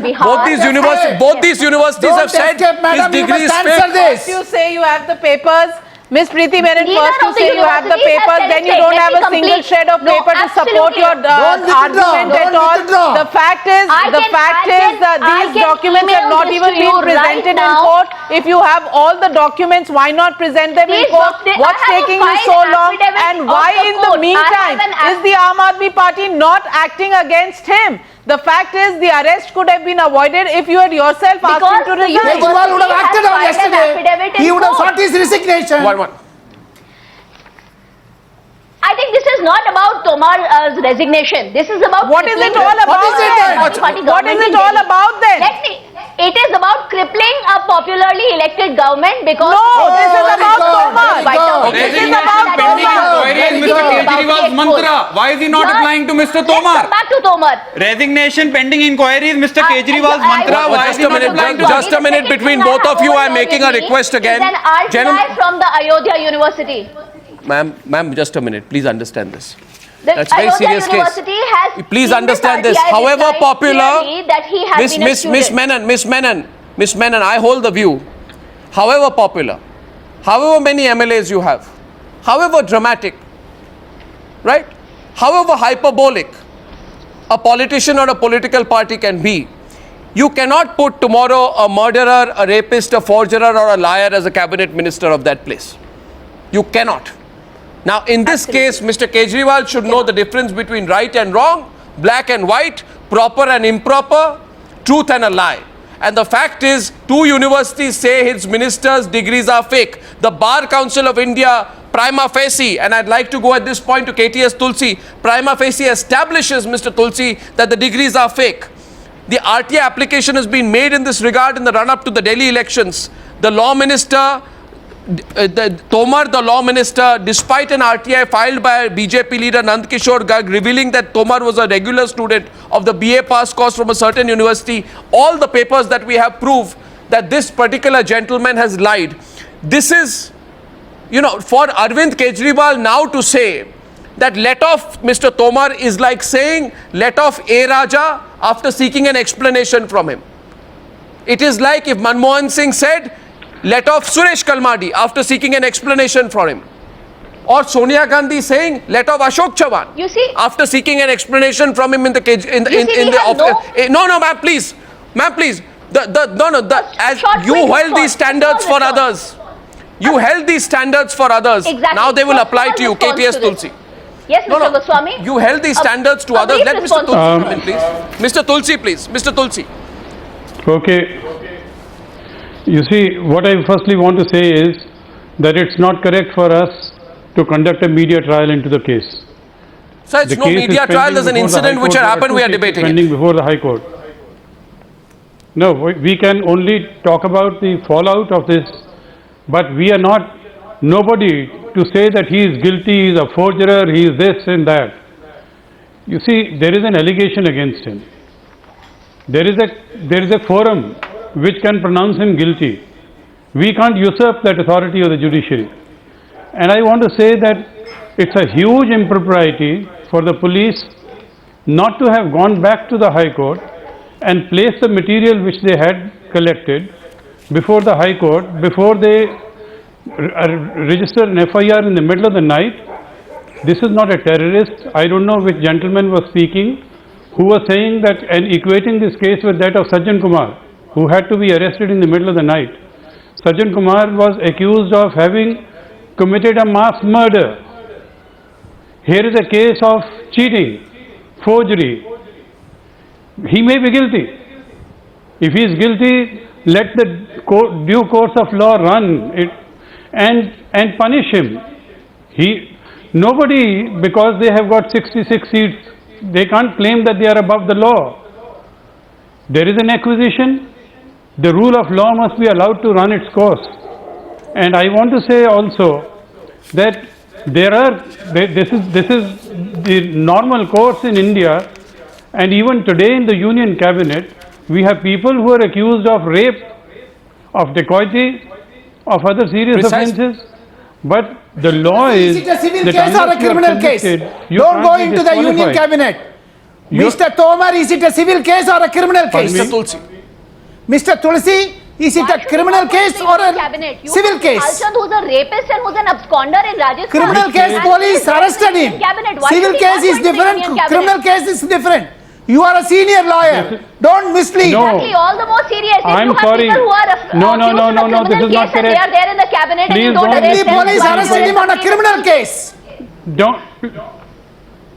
Speaker 1: said his degree is fake.
Speaker 2: First you say you have the papers. Miss Preeti Menon, first you say you have the papers, then you don't have a single shred of paper to support your argument at all. The fact is that these documents have not even been presented in court. If you have all the documents, why not present them in court? What's taking you so long? And why in the meantime is the Aam Aadmi Party not acting against him? The fact is the arrest could have been avoided if you had yourself asked him to resign.
Speaker 7: Kejriwal would have acted on yesterday. He would have sought his resignation.
Speaker 10: I think this is not about Tomar's resignation. This is about...
Speaker 2: What is it all about then? What is it all about then?
Speaker 10: It is about crippling a popularly elected government because...
Speaker 2: No, this is about Tomar.
Speaker 11: This is about Tomar. Mr. Kejriwal's mantra. Why is he not applying to Mr. Tomar?
Speaker 10: Let's come back to Tomar.
Speaker 11: Resignation pending inquiry is Mr. Kejriwal's mantra. Why is he not applying to
Speaker 1: Just a minute between both of you. I'm making a request again.
Speaker 10: It's an RTI from the Ayodhya University.
Speaker 1: Ma'am, just a minute. Please understand this.
Speaker 10: That's
Speaker 1: very serious case. Please understand this. However popular, Miss Menon, I hold the view. However popular, however many MLAs you have, however dramatic, right? However hyperbolic a politician or a political party can be, you cannot put tomorrow a murderer, a rapist, a forger or a liar as a cabinet minister of that place. You cannot. Now, in this case, Mr. Kejriwal should know the difference between right and wrong, black and white, proper and improper, truth and a lie. And the fact is, two universities say his ministers' degrees are fake. The Bar Council of India, prima facie, and I'd like to go at this point to KTS Tulsi, prima facie establishes, Mr. Tulsi, that the degrees are fake. The RTI application has been made in this regard in the run-up to the Delhi elections. The law minister... Tomar, the law minister, despite an RTI filed by BJP leader Nand Kishore Garg revealing that Tomar was a regular student of the BA pass course from a certain university, all the papers that we have prove that this particular gentleman has lied. This is, for Arvind Kejriwal now to say that let off Mr. Tomar is like saying let off A. Raja after seeking an explanation from him. It is like if Manmohan Singh said, let off Suresh Kalmadi after seeking an explanation from him. Or Sonia Gandhi saying, let off Ashok Chavan.
Speaker 10: You see?
Speaker 1: After seeking an explanation from him in the office. No, ma'am, please. Ma'am, please. As you held these standards for others. You held these standards for others.
Speaker 10: Exactly.
Speaker 1: Now they will apply to you, KTS Tulsi.
Speaker 10: Yes, Mr. Goswami.
Speaker 1: You held these standards to others. Let Mr. Tulsi come in, please. Mr. Tulsi, please. Mr. Tulsi.
Speaker 12: Okay. You see, what I firstly want to say is that it's not correct for us to conduct a media trial into the case.
Speaker 1: Sir, it's no media trial. There's an incident which had happened. We are debating
Speaker 12: pending before the High Court. No, we can only talk about the fallout of this, but we are not nobody to say that he is guilty, he is a forger, he is this and that. You see, there is an allegation against him. There is a forum which can pronounce him guilty. We can't usurp that authority of the judiciary. And I want to say that it's a huge impropriety for the police not to have gone back to the High Court and placed the material which they had collected before the High Court, before they register an FIR in the middle of the night. This is not a terrorist. I don't know which gentleman was speaking, who was saying that and equating this case with that of Sajjan Kumar, who had to be arrested in the middle of the night. Sajjan Kumar was accused of having committed a mass murder. Here is a case of cheating, forgery. He may be guilty. If he is guilty, let the due course of law run it and punish him. Nobody, because they have got 66 seats, they can't claim that they are above the law. There is an acquisition. The rule of law must be allowed to run its course. And I want to say also that this is the normal course in India, and even today in the Union Cabinet, we have people who are accused of rape, of dacoity, of other serious offences, but the law is
Speaker 7: it a civil case or a criminal case? Don't go into the Union Cabinet. Mr. Tomar, is it a civil case or a criminal case?
Speaker 1: Mr. Tulsi.
Speaker 7: Mr. Tulsi, is it a criminal case or a civil case?
Speaker 10: Alchand, who's a rapist and who's an absconder in Rajasthan.
Speaker 7: Criminal case, police arrested him. Civil case is different, criminal case is different. You are a senior lawyer. Don't mislead.
Speaker 12: No.
Speaker 10: Exactly, all the more serious.
Speaker 12: I'm
Speaker 10: if you
Speaker 12: sorry.
Speaker 10: have people who are
Speaker 12: No, this is not correct.
Speaker 10: They are there in the cabinet
Speaker 12: Please
Speaker 10: and you don't
Speaker 12: don't
Speaker 10: arrest
Speaker 7: The
Speaker 10: them.
Speaker 7: police arrested him on a criminal case.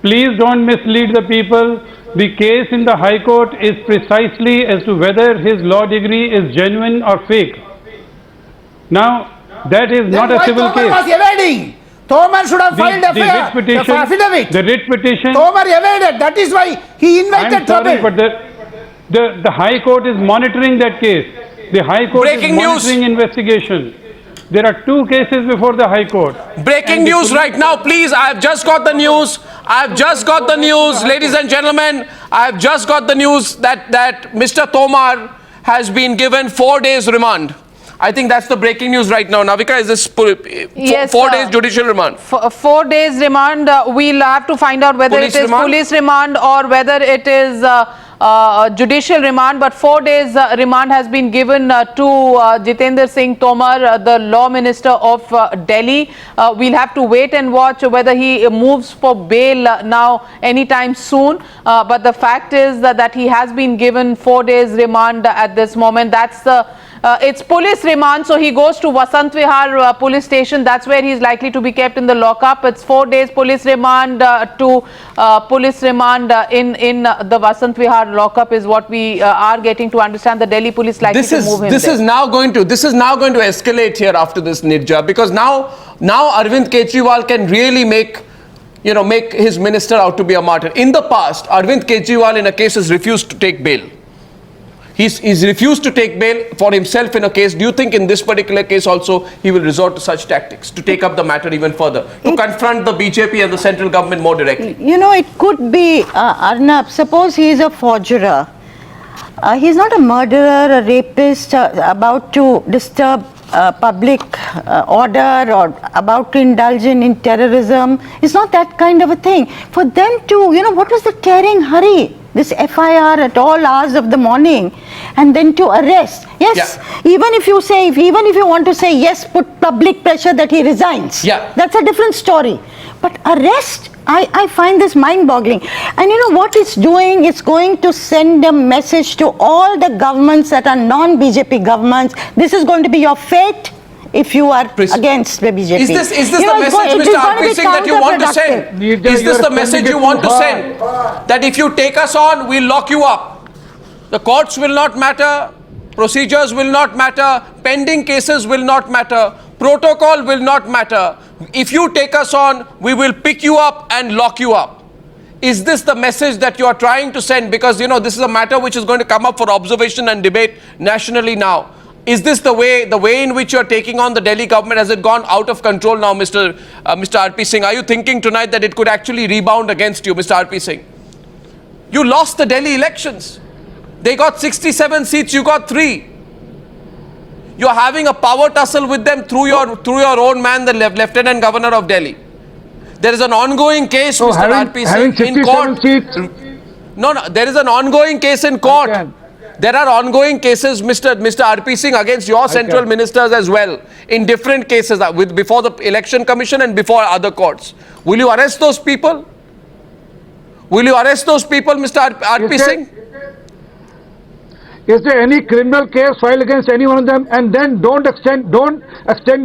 Speaker 12: Please don't mislead the people. The case in the High Court is precisely as to whether his law degree is genuine or fake. Now, that is not a civil case.
Speaker 7: Tomar was evading. Tomar should have filed a affidavit.
Speaker 12: The writ petition.
Speaker 7: Tomar evaded. That is why he invited trouble.
Speaker 12: But the High Court is monitoring that case. The High Court
Speaker 1: Breaking
Speaker 12: is monitoring investigation. There are two cases before the High Court.
Speaker 1: Breaking news right now, please. I have just got the news. Ladies and gentlemen. I have just got the news that Mr. Tomar has been given 4 days remand. I think that's the breaking news right now. Navika, is this
Speaker 2: yes,
Speaker 1: 4 days judicial remand?
Speaker 2: 4 days remand. We'll have to find out whether it is police remand or whether it is judicial remand. But 4 days remand has been given to Jitender Singh Tomar, the law minister of Delhi. We'll have to wait and watch whether he moves for bail now anytime soon. But the fact is that he has been given 4 days remand at this moment. That's the it's police remand, so he goes to Vasant Vihar police station. That's where he's likely to be kept in the lockup. It's 4 days police remand to police remand in the Vasant Vihar lockup is what we are getting to understand. The Delhi police likely to move him
Speaker 1: This is now going to escalate here after this Nirja, because now Arvind Kejriwal can really make his minister out to be a martyr. In the past, Arvind Kejriwal in a case has refused to take bail. He's refused to take bail for himself in a case. Do you think in this particular case also he will resort to such tactics to take up the matter even further, to confront the BJP and the central government more directly?
Speaker 8: It could be, Arnab, suppose he is a forger. He's not a murderer, a rapist, about to disturb public order or about to indulge in terrorism. It's not that kind of a thing. For them to, what was the tearing hurry? This FIR at all hours of the morning, and then to arrest. Yes, even if you want to say yes, put public pressure that he resigns.
Speaker 1: Yeah,
Speaker 8: that's a different story. But arrest, I find this mind-boggling. And what it's doing? It's going to send a message to all the governments that are non-BJP governments. This is going to be your fate if you are against the BJP.
Speaker 1: Is this the message, Mr. Arpi Singh, that you want to send? Is this the message you want to send? That if you take us on, we'll lock you up. The courts will not matter, procedures will not matter, pending cases will not matter, protocol will not matter. If you take us on, we will pick you up and lock you up. Is this the message that you are trying to send? Because, this is a matter which is going to come up for observation and debate nationally now. Is this the way in which you are taking on the Delhi government? Has it gone out of control now, Mr. Arpi Singh? Are you thinking tonight that it could actually rebound against you, Mr. Arpi Singh? You lost the Delhi elections. They got 67 seats, you got 3. You are having a power tussle with them through your own man, the Lieutenant Governor of Delhi. There is an ongoing case, Mr. Arpi Singh, in court.
Speaker 9: Seats.
Speaker 1: No, there is an ongoing case in court. There are ongoing cases, Mr. RP Singh, against your central ministers as well, in different cases, before the Election Commission and before other courts. Will you arrest those people? Will you arrest those people, Mr. RP Singh?
Speaker 9: Is there any criminal case filed against any one of them? And then don't extend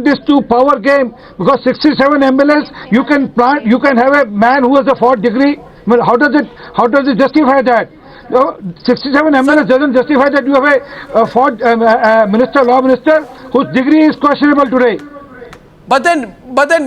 Speaker 9: this to power game, because 67 MLAs, you can have a man who has a 4th degree. Well, how does it justify that? 67 MLAs doesn't justify that you have a 4th law minister whose degree is questionable today.
Speaker 1: But then,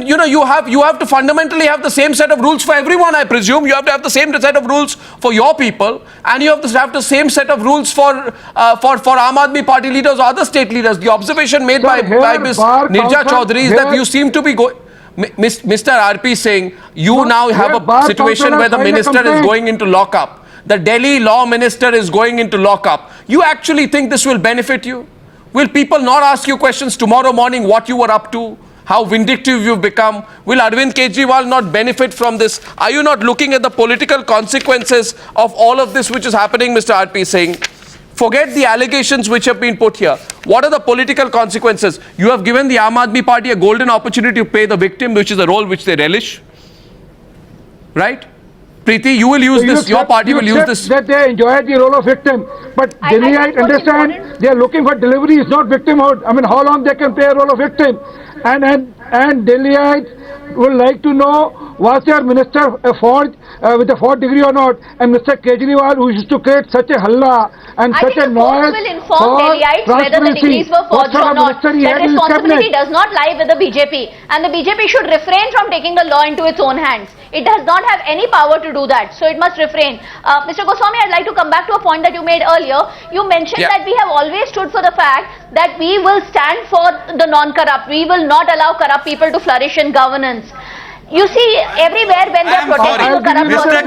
Speaker 1: you know, you have to fundamentally have the same set of rules for everyone, I presume. You have to have the same set of rules for your people, and you have to have the same set of rules for Aam Aadmi Party leaders or other state leaders. The observation made by Ms. Nirja Chaudhary is that you seem to be going... Mr. RP Singh, you now have a situation where the minister is going into lockup. The Delhi law minister is going into lockup. You actually think this will benefit you? Will people not ask you questions tomorrow morning what you were up to? How vindictive you've become? Will Arvind Kejriwal not benefit from this? Are you not looking at the political consequences of all of this which is happening, Mr. RP Singh? Forget the allegations which have been put here. What are the political consequences? You have given the Aam Aadmi Party a golden opportunity to pay the victim, which is a role which they relish. Right? Preeti, you will use this, your party will use this.
Speaker 9: That they enjoy the role of victim. But Delhi, I understand, they are looking for delivery, is not victimhood. I mean, how long they can play a role of victim? And Delhiites would like to know, was their minister with a 4th degree or not? And Mr. Kejriwal, who used to create such a halla and such a noise,
Speaker 10: will inform Delhiites whether the degrees were forged or not. That responsibility does not lie with the BJP, and the BJP should refrain from taking the law into its own hands. It does not have any power to do that, so it must refrain. Mr. Goswami, I'd like to come back to a point that you made earlier. You mentioned that we have always stood for the fact that we will stand for the non-corrupt. We will not allow corrupt people to flourish in governance. You see, everywhere when they are protecting a corrupt person,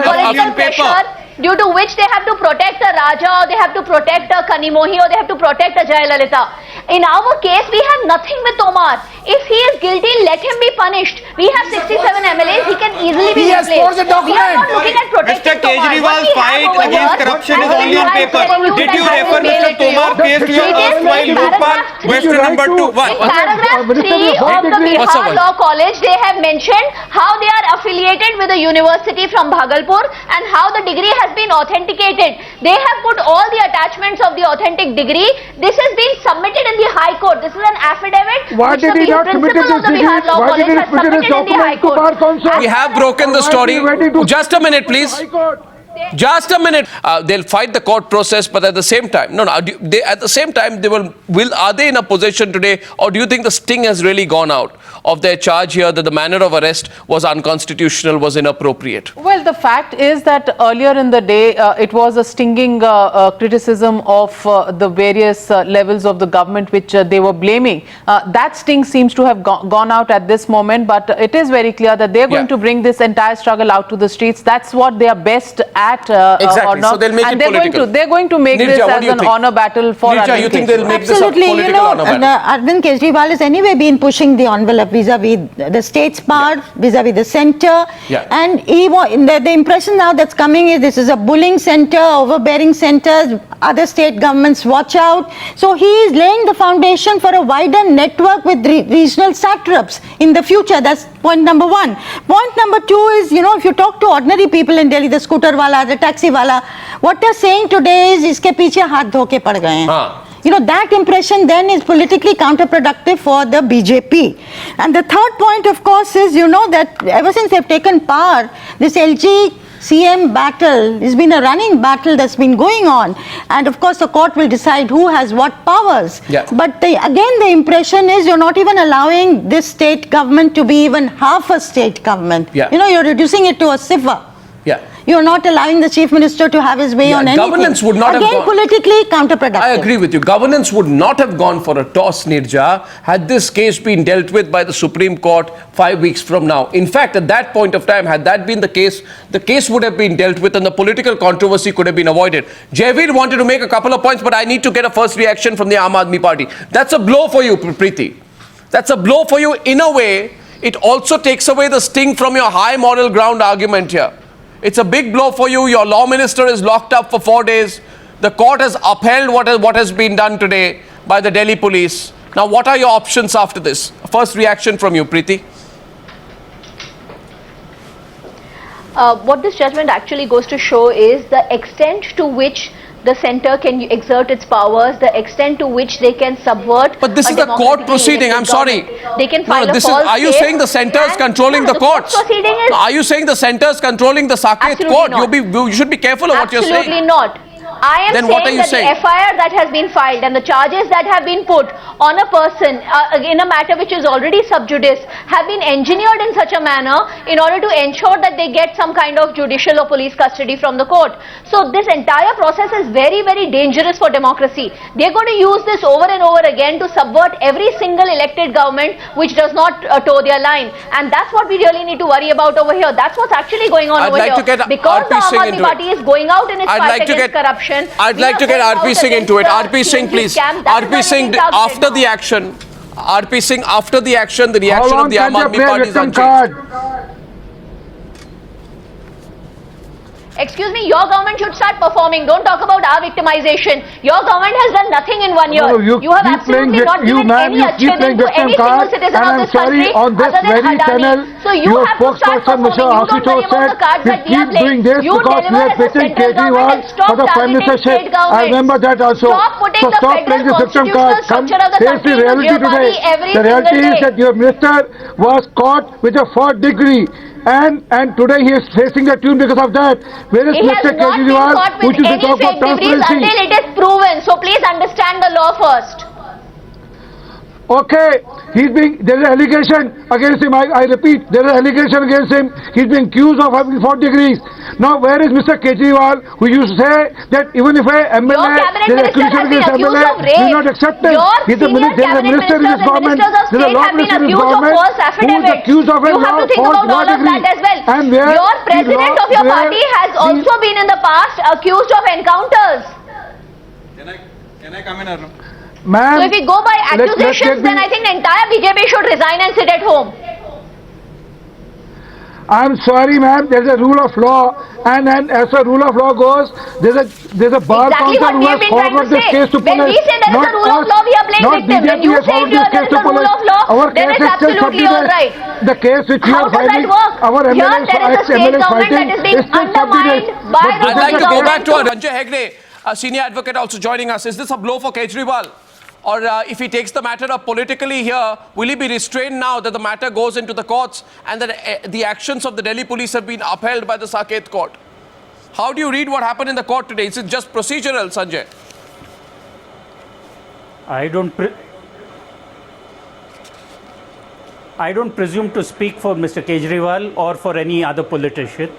Speaker 10: political pressure due to which they have to protect a Raja, or they have to protect a Kanimohi, or they have to protect a Jayalalitha. In our case, we have nothing with Tomar. If he is guilty, let him be punished. We have 67 MLAs, he can easily be replaced. We are not looking at protecting
Speaker 11: Mr. Kejriwal's fight against corruption is only on paper. Did you refer Mr. Tomar's case to your erstwhile Lokpal? Question number 2.
Speaker 10: In paragraph 3 of the Bihar Law College, they have mentioned how they are affiliated with a university from Bhagalpur and how the degree has been authenticated. They have put all the attachments of the authentic degree. This has been submitted in the High Court. This is an affidavit.
Speaker 9: Why did he not submit it to Why did he submit his document to Bar Council?
Speaker 1: We have broken the story. Just a minute, please. Just a minute. They'll fight the court process, but at the same time, at the same time, are they in a position today, or do you think the sting has really gone out of their charge here that the manner of arrest was unconstitutional, was inappropriate?
Speaker 2: Well, the fact is that earlier in the day, it was a stinging criticism of the various levels of the government which they were blaming. That sting seems to have gone out at this moment, but it is very clear that they're going to bring this entire struggle out to the streets. That's what they are best at.
Speaker 1: Exactly. So they'll make it political.
Speaker 2: They're going to make this as an honor battle for
Speaker 1: Nirja, you think they'll make this a political honor battle?
Speaker 8: Arvind Kejriwal has anyway been pushing the envelope vis-a-vis the state's part, vis-a-vis the centre. And the impression now that's coming is this is a bullying centre, overbearing centres, other state governments watch out. So he is laying the foundation for a wider network with regional satraps in the future. That's point number 1. Point number 2 is, if you talk to ordinary people in Delhi, the scooter wala, the taxi wala, what they're saying today is, iske piche haath dho ke pad gaye hain. That impression then is politically counterproductive for the BJP. And the third point, of course, is, that ever since they've taken power, this LG CM battle has been a running battle that's been going on. And of course, the court will decide who has what powers. But again, the impression is you're not even allowing this state government to be even half a state government. You're reducing it to a cipher. You're not allowing the chief minister to have his way on anything.
Speaker 1: Governance would not
Speaker 8: have gone. Politically counterproductive.
Speaker 1: I agree with you. Governance would not have gone for a toss, Nirja, had this case been dealt with by the Supreme Court 5 weeks from now. In fact, at that point of time, had that been the case would have been dealt with and the political controversy could have been avoided. Javeed wanted to make a couple of points, but I need to get a first reaction from the Aam Aadmi Party. That's a blow for you, Preeti. That's a blow for you in a way. It also takes away the sting from your high moral ground argument here. It's a big blow for you. Your law minister is locked up for 4 days. The court has upheld what has been done today by the Delhi police. Now, what are your options after this? First reaction from you, Preeti.
Speaker 10: What this judgment actually goes to show is the extent to which the centre can exert its powers, the extent to which they can subvert.
Speaker 1: But this is a court proceeding. I'm sorry.
Speaker 10: They can file
Speaker 1: no, this
Speaker 10: a false
Speaker 1: is. Are you
Speaker 10: case
Speaker 1: saying the centre is controlling the courts?
Speaker 10: Proceeding is,
Speaker 1: are you saying the centre is controlling the Saket court? You should be careful of what you're saying.
Speaker 10: Absolutely not. I am saying that the FIR that has been filed and the charges that have been put on a person in a matter which is already sub judice have been engineered in such a manner in order to ensure that they get some kind of judicial or police custody from the court. So this entire process is very, very dangerous for democracy. They are going to use this over and over again to subvert every single elected government which does not toe their line. And that's what we really need to worry about over here. That's what's actually going on over here. Because the Aam Aadmi Party is going out in its fight against corruption.
Speaker 1: I'd like to get RP Singh into it. RP Singh, please. RP Singh, after the action, RP Singh, after the action, the reaction of the Aam Aadmi Party is unchanged.
Speaker 10: Excuse me, your government should start performing. Don't talk about our victimization. Your government has done nothing in 1 year.
Speaker 9: No,
Speaker 10: you have absolutely not given any attention to any single citizen of this country
Speaker 9: on this
Speaker 10: other than
Speaker 9: very channel,
Speaker 10: Adani. So you have to start performing. You don't worry about the cards that we are playing. You deliver as a central government and stop targeting state governments.
Speaker 9: I remember that also.
Speaker 10: Stop putting the federal constitutional structure of the country into jeopardy every single day.
Speaker 9: The reality is that your minister was caught with a 4th degree. And today he is facing the tune because of that. Where is Mr. Kejriwal, who should be talking about transparency?
Speaker 10: Until it is proven. So please understand the law first.
Speaker 9: Okay, there is an allegation against him. I repeat, there is an allegation against him. He's being accused of having 4 degrees. Now, where is Mr. Kejriwal, who used to say that even if a MLA, there is accusation against MLA, we will not accept him. He's the minister in this government. There is a law minister in this government who is accused of a false law degree.
Speaker 10: And your president of your party has also been in the past accused of encounters.
Speaker 11: Can I come in, Arnab?
Speaker 10: So if we go by accusations, then I think the entire BJP should resign and sit at home.
Speaker 9: I'm sorry, ma'am. There's a rule of law, and as the rule of law goes, there's a bar counsel who has forwarded this case to police.
Speaker 10: When we say there is a rule of law, we are playing victim. When you say here there is a rule of law, then it's absolutely all right.
Speaker 9: The case which you are filing, our MLA is fighting, is still subjudice.
Speaker 1: I'd like to go back to Ranjay Hegde, a senior advocate, also joining us. Is this a blow for Kejriwal? Or if he takes the matter up politically here, will he be restrained now that the matter goes into the courts and that the actions of the Delhi police have been upheld by the Saket court? How do you read what happened in the court today? Is it just procedural, Sanjay?
Speaker 13: I don't presume to speak for Mr. Kejriwal or for any other politician.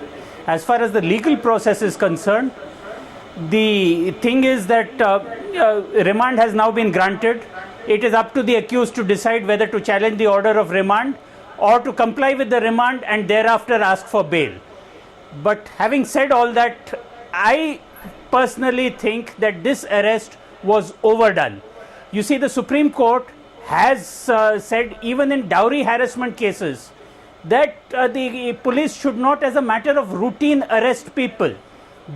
Speaker 13: As far as the legal process is concerned, the thing is that remand has now been granted. It is up to the accused to decide whether to challenge the order of remand or to comply with the remand and thereafter ask for bail. But having said all that, I personally think that this arrest was overdone. You see, the Supreme Court has said even in dowry harassment cases that the police should not, as a matter of routine, arrest people.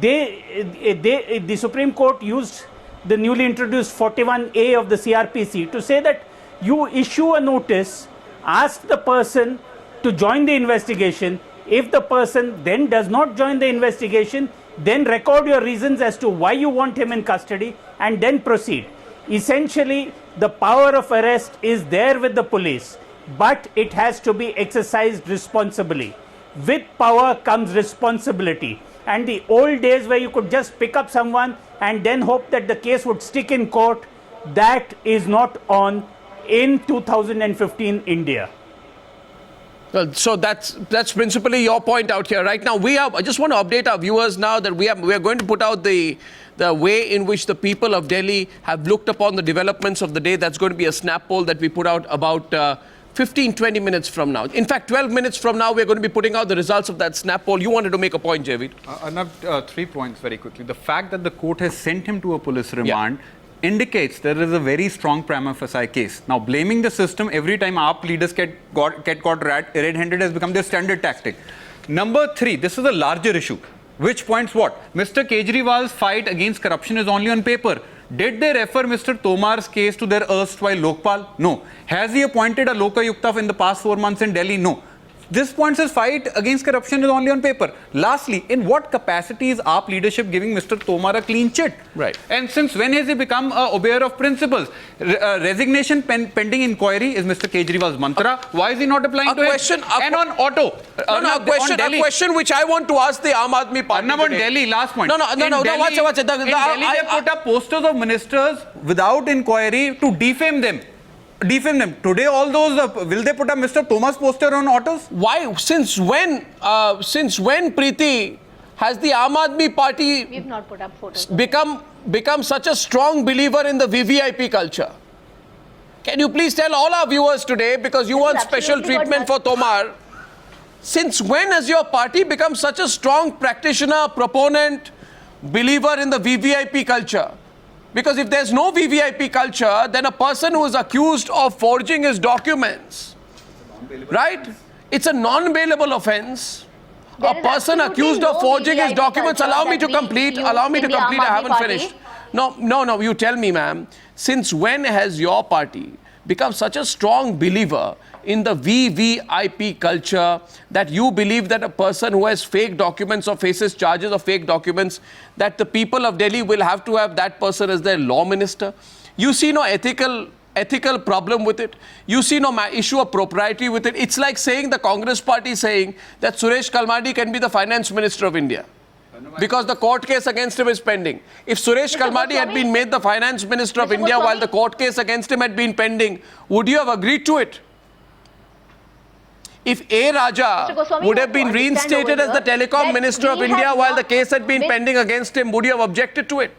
Speaker 13: The Supreme Court used the newly introduced 41A of the CRPC to say that you issue a notice, ask the person to join the investigation. If the person then does not join the investigation, then record your reasons as to why you want him in custody and then proceed. Essentially, the power of arrest is there with the police, but it has to be exercised responsibly. With power comes responsibility. And the old days where you could just pick up someone and then hope that the case would stick in court, that is not on in 2015 India.
Speaker 1: Well, so that's principally your point out here. Right now, I just want to update our viewers now that we are going to put out the way in which the people of Delhi have looked upon the developments of the day. That's going to be a snap poll that we put out about 15-20 minutes from now. In fact, 12 minutes from now, we're going to be putting out the results of that snap poll. You wanted to make a point, Javid.
Speaker 11: Arnab, 3 points very quickly. The fact that the court has sent him to a police remand indicates there is a very strong prima facie case. Now, blaming the system every time AAP leaders get caught red-handed has become their standard tactic. Number 3, this is a larger issue, which points what? Mr. Kejriwal's fight against corruption is only on paper. Did they refer Mr. Tomar's case to their erstwhile Lokpal? No. Has he appointed a Lokayukta in the past 4 months in Delhi? No. This points his fight against corruption is only on paper. Lastly, in what capacity is AAP leadership giving Mr. Tomar a clean chit?
Speaker 1: Right.
Speaker 11: And since when has he become a obeyer of principles? Resignation pending inquiry is Mr. Kejriwal's mantra. Why is he not applying to it? And on auto.
Speaker 1: A question which I want to ask the Aam Aadmi Party.
Speaker 11: Arnab, on Delhi, last point.
Speaker 1: Watch it.
Speaker 11: In Delhi, they put up posters of ministers without inquiry to defame them. Today, all those, will they put up Mr. Tomar's poster on autos?
Speaker 1: Why? Since when, Preeti, has the Aam Aadmi Party
Speaker 10: We've not put up photos.
Speaker 1: become such a strong believer in the VVIP culture? Can you please tell all our viewers today, because you want special treatment for Tomar, since when has your party become such a strong practitioner, proponent, believer in the VVIP culture? Because if there's no VVIP culture, then a person who is accused of forging his documents, right? It's a non-bailable offense. A person accused of forging his documents, allow me to complete, I haven't finished. No, you tell me, ma'am, since when has your party become such a strong believer in the VVIP culture that you believe that a person who has fake documents or faces charges of fake documents, that the people of Delhi will have to have that person as their law minister? You see no ethical problem with it. You see no issue of propriety with it. It's like saying the Congress party saying that Suresh Kalmadi can be the finance minister of India because the court case against him is pending. If Suresh Kalmadi had been made the finance minister of India while the court case against him had been pending, would you have agreed to it? If A. Raja would have been reinstated as the telecom minister of India while the case had been pending against him, would you have objected to it?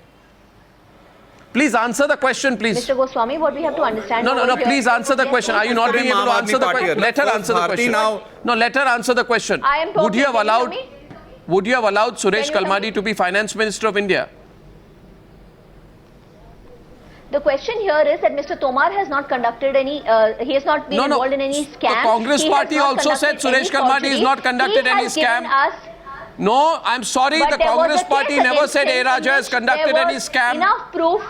Speaker 1: Please answer the question, please.
Speaker 10: Mr. Goswami, what we have to understand...
Speaker 1: No, please answer the question. Are you not being able to answer the question? Let her answer the question. No, let her answer the question. Would you have allowed Suresh Kalmadi to be finance minister of India?
Speaker 10: The question here is that Mr. Tomar has not conducted any, he has not been involved in any scam.
Speaker 1: The Congress party also said Suresh Kalmadi has not conducted any scam. No, I'm sorry, the Congress party never said A. Raja has conducted any scam.
Speaker 10: Enough proof.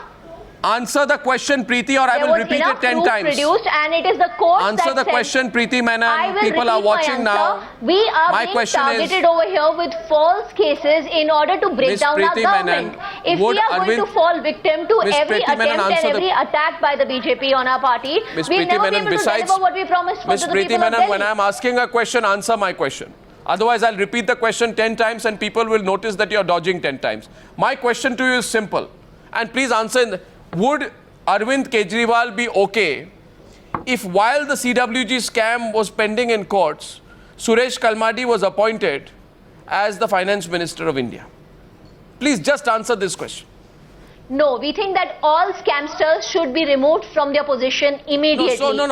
Speaker 1: Answer the question, Preeti, or I will repeat it 10 times.
Speaker 10: Produced, and it is the court
Speaker 1: Answer the question, Preeti Menon. People are watching now.
Speaker 10: We are being targeted over here with false cases in order to break down our government. If we are going to fall victim to every attempt and every attack by the BJP on our party, we'll never be able to deliver what we promised for the people of Delhi.
Speaker 1: When I'm asking a question, answer my question. Otherwise, I'll repeat the question 10 times and people will notice that you're dodging 10 times. My question to you is simple. And please answer. Would Arvind Kejriwal be okay if while the CWG scam was pending in courts, Suresh Kalmadi was appointed as the finance minister of India? Please just answer this question.
Speaker 10: No, we think that all scamsters should be removed from their position immediately.
Speaker 1: So the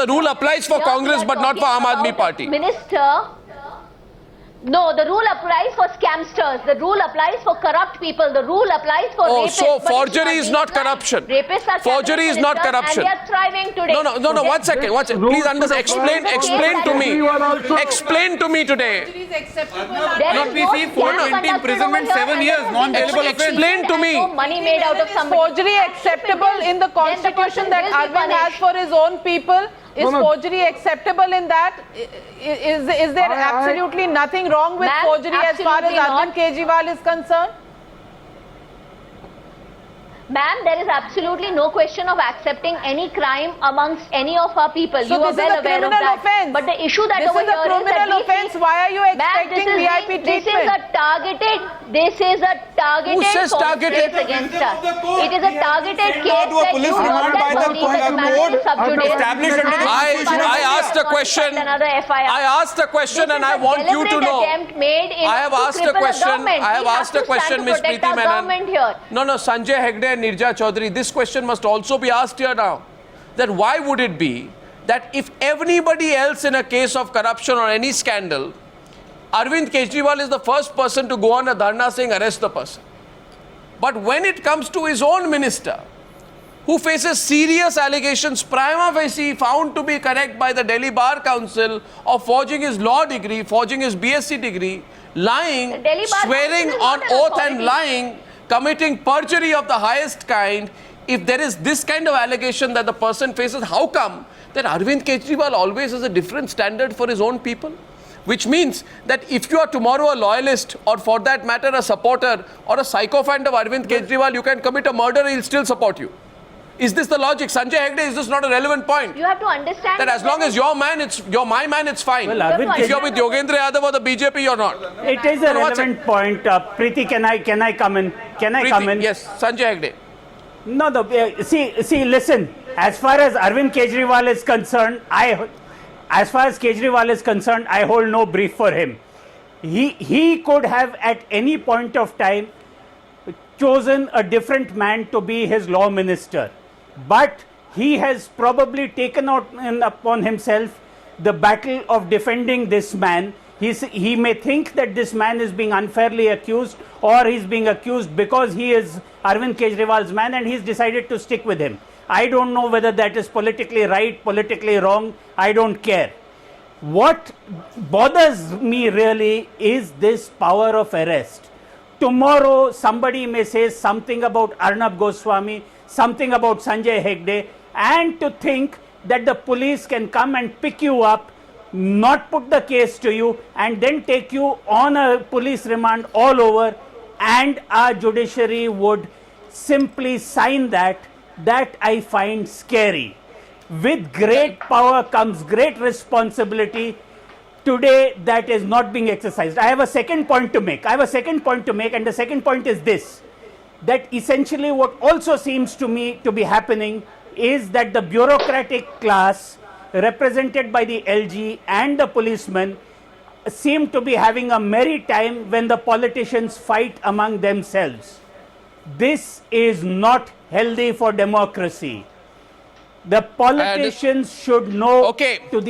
Speaker 1: rule applies for Congress but not for Aam Aadmi Party.
Speaker 10: Minister, no, the rule applies for scamsters. The rule applies for corrupt people. The rule applies for rapists.
Speaker 1: So forgery is not corruption.
Speaker 10: Rapists are
Speaker 1: forgery is not corruption.
Speaker 10: And they are thriving today.
Speaker 1: No, one second. Please explain to me. Explain to me today.
Speaker 11: We see 420 imprisonment, 7 years, non-bailable offense.
Speaker 1: Explain to me.
Speaker 10: Money made out of somebody.
Speaker 2: Forgery acceptable in the constitution that Arvind has for his own people? Is forgery acceptable in that? Is there absolutely nothing wrong with forgery as far as Arvind Kejriwal is concerned?
Speaker 10: Ma'am, there is absolutely no question of accepting any crime amongst any of our people.
Speaker 2: So
Speaker 10: you are well aware of that.
Speaker 2: Offense.
Speaker 10: But the issue that over here is that
Speaker 2: criminal offense. Why are you expecting VIP treatment?
Speaker 10: This is a targeted case against us. It is a targeted case that you want that police and managed subjudice.
Speaker 1: I asked a question. I asked a question and I want you to know. I have asked a question, Ms. Preeti Menon. No, Sanjay Hegde and Nirja Chaudhary, this question must also be asked here now. That why would it be that if anybody else in a case of corruption or any scandal, Arvind Kejriwal is the first person to go on a dharna saying arrest the person. But when it comes to his own minister, who faces serious allegations prima facie found to be correct by the Delhi Bar Council of forging his law degree, forging his BSc degree, lying, swearing on oath and lying, committing perjury of the highest kind. If there is this kind of allegation that the person faces, how come that Arvind Kejriwal always has a different standard for his own people? Which means that if you are tomorrow a loyalist or for that matter a supporter or a sycophant of Arvind Kejriwal, you can commit a murder, he'll still support you. Is this the logic? Sanjay Hegde, is this not a relevant point?
Speaker 10: You have to understand
Speaker 1: that as long as you're my man, it's fine.
Speaker 13: Well,
Speaker 1: if you're with Yogendra Yadav or the BJP, you're not.
Speaker 13: It is a relevant point. Preeti, can I come in? Can I come in?
Speaker 1: Yes, Sanjay Hegde.
Speaker 13: No, see, listen. As far as Arvind Kejriwal is concerned, I hold no brief for him. He could have at any point of time chosen a different man to be his law minister. But he has probably taken upon himself the battle of defending this man. He may think that this man is being unfairly accused, or he's being accused because he is Arvind Kejriwal's man and he's decided to stick with him. I don't know whether that is politically right, politically wrong. I don't care. What bothers me really is this power of arrest. Tomorrow somebody may say something about Arnab Goswami, something about Sanjay Hegde, and to think that the police can come and pick you up, not put the case to you, and then take you on a police remand all over, and our judiciary would simply sign that I find scary. With great power comes great responsibility. Today, that is not being exercised. I have a second point to make. And the second point is this: that essentially what also seems to me to be happening is that the bureaucratic class, represented by the LG and the policemen, seem to be having a merry time when the politicians fight among themselves. This is not healthy for democracy. The politicians should know to the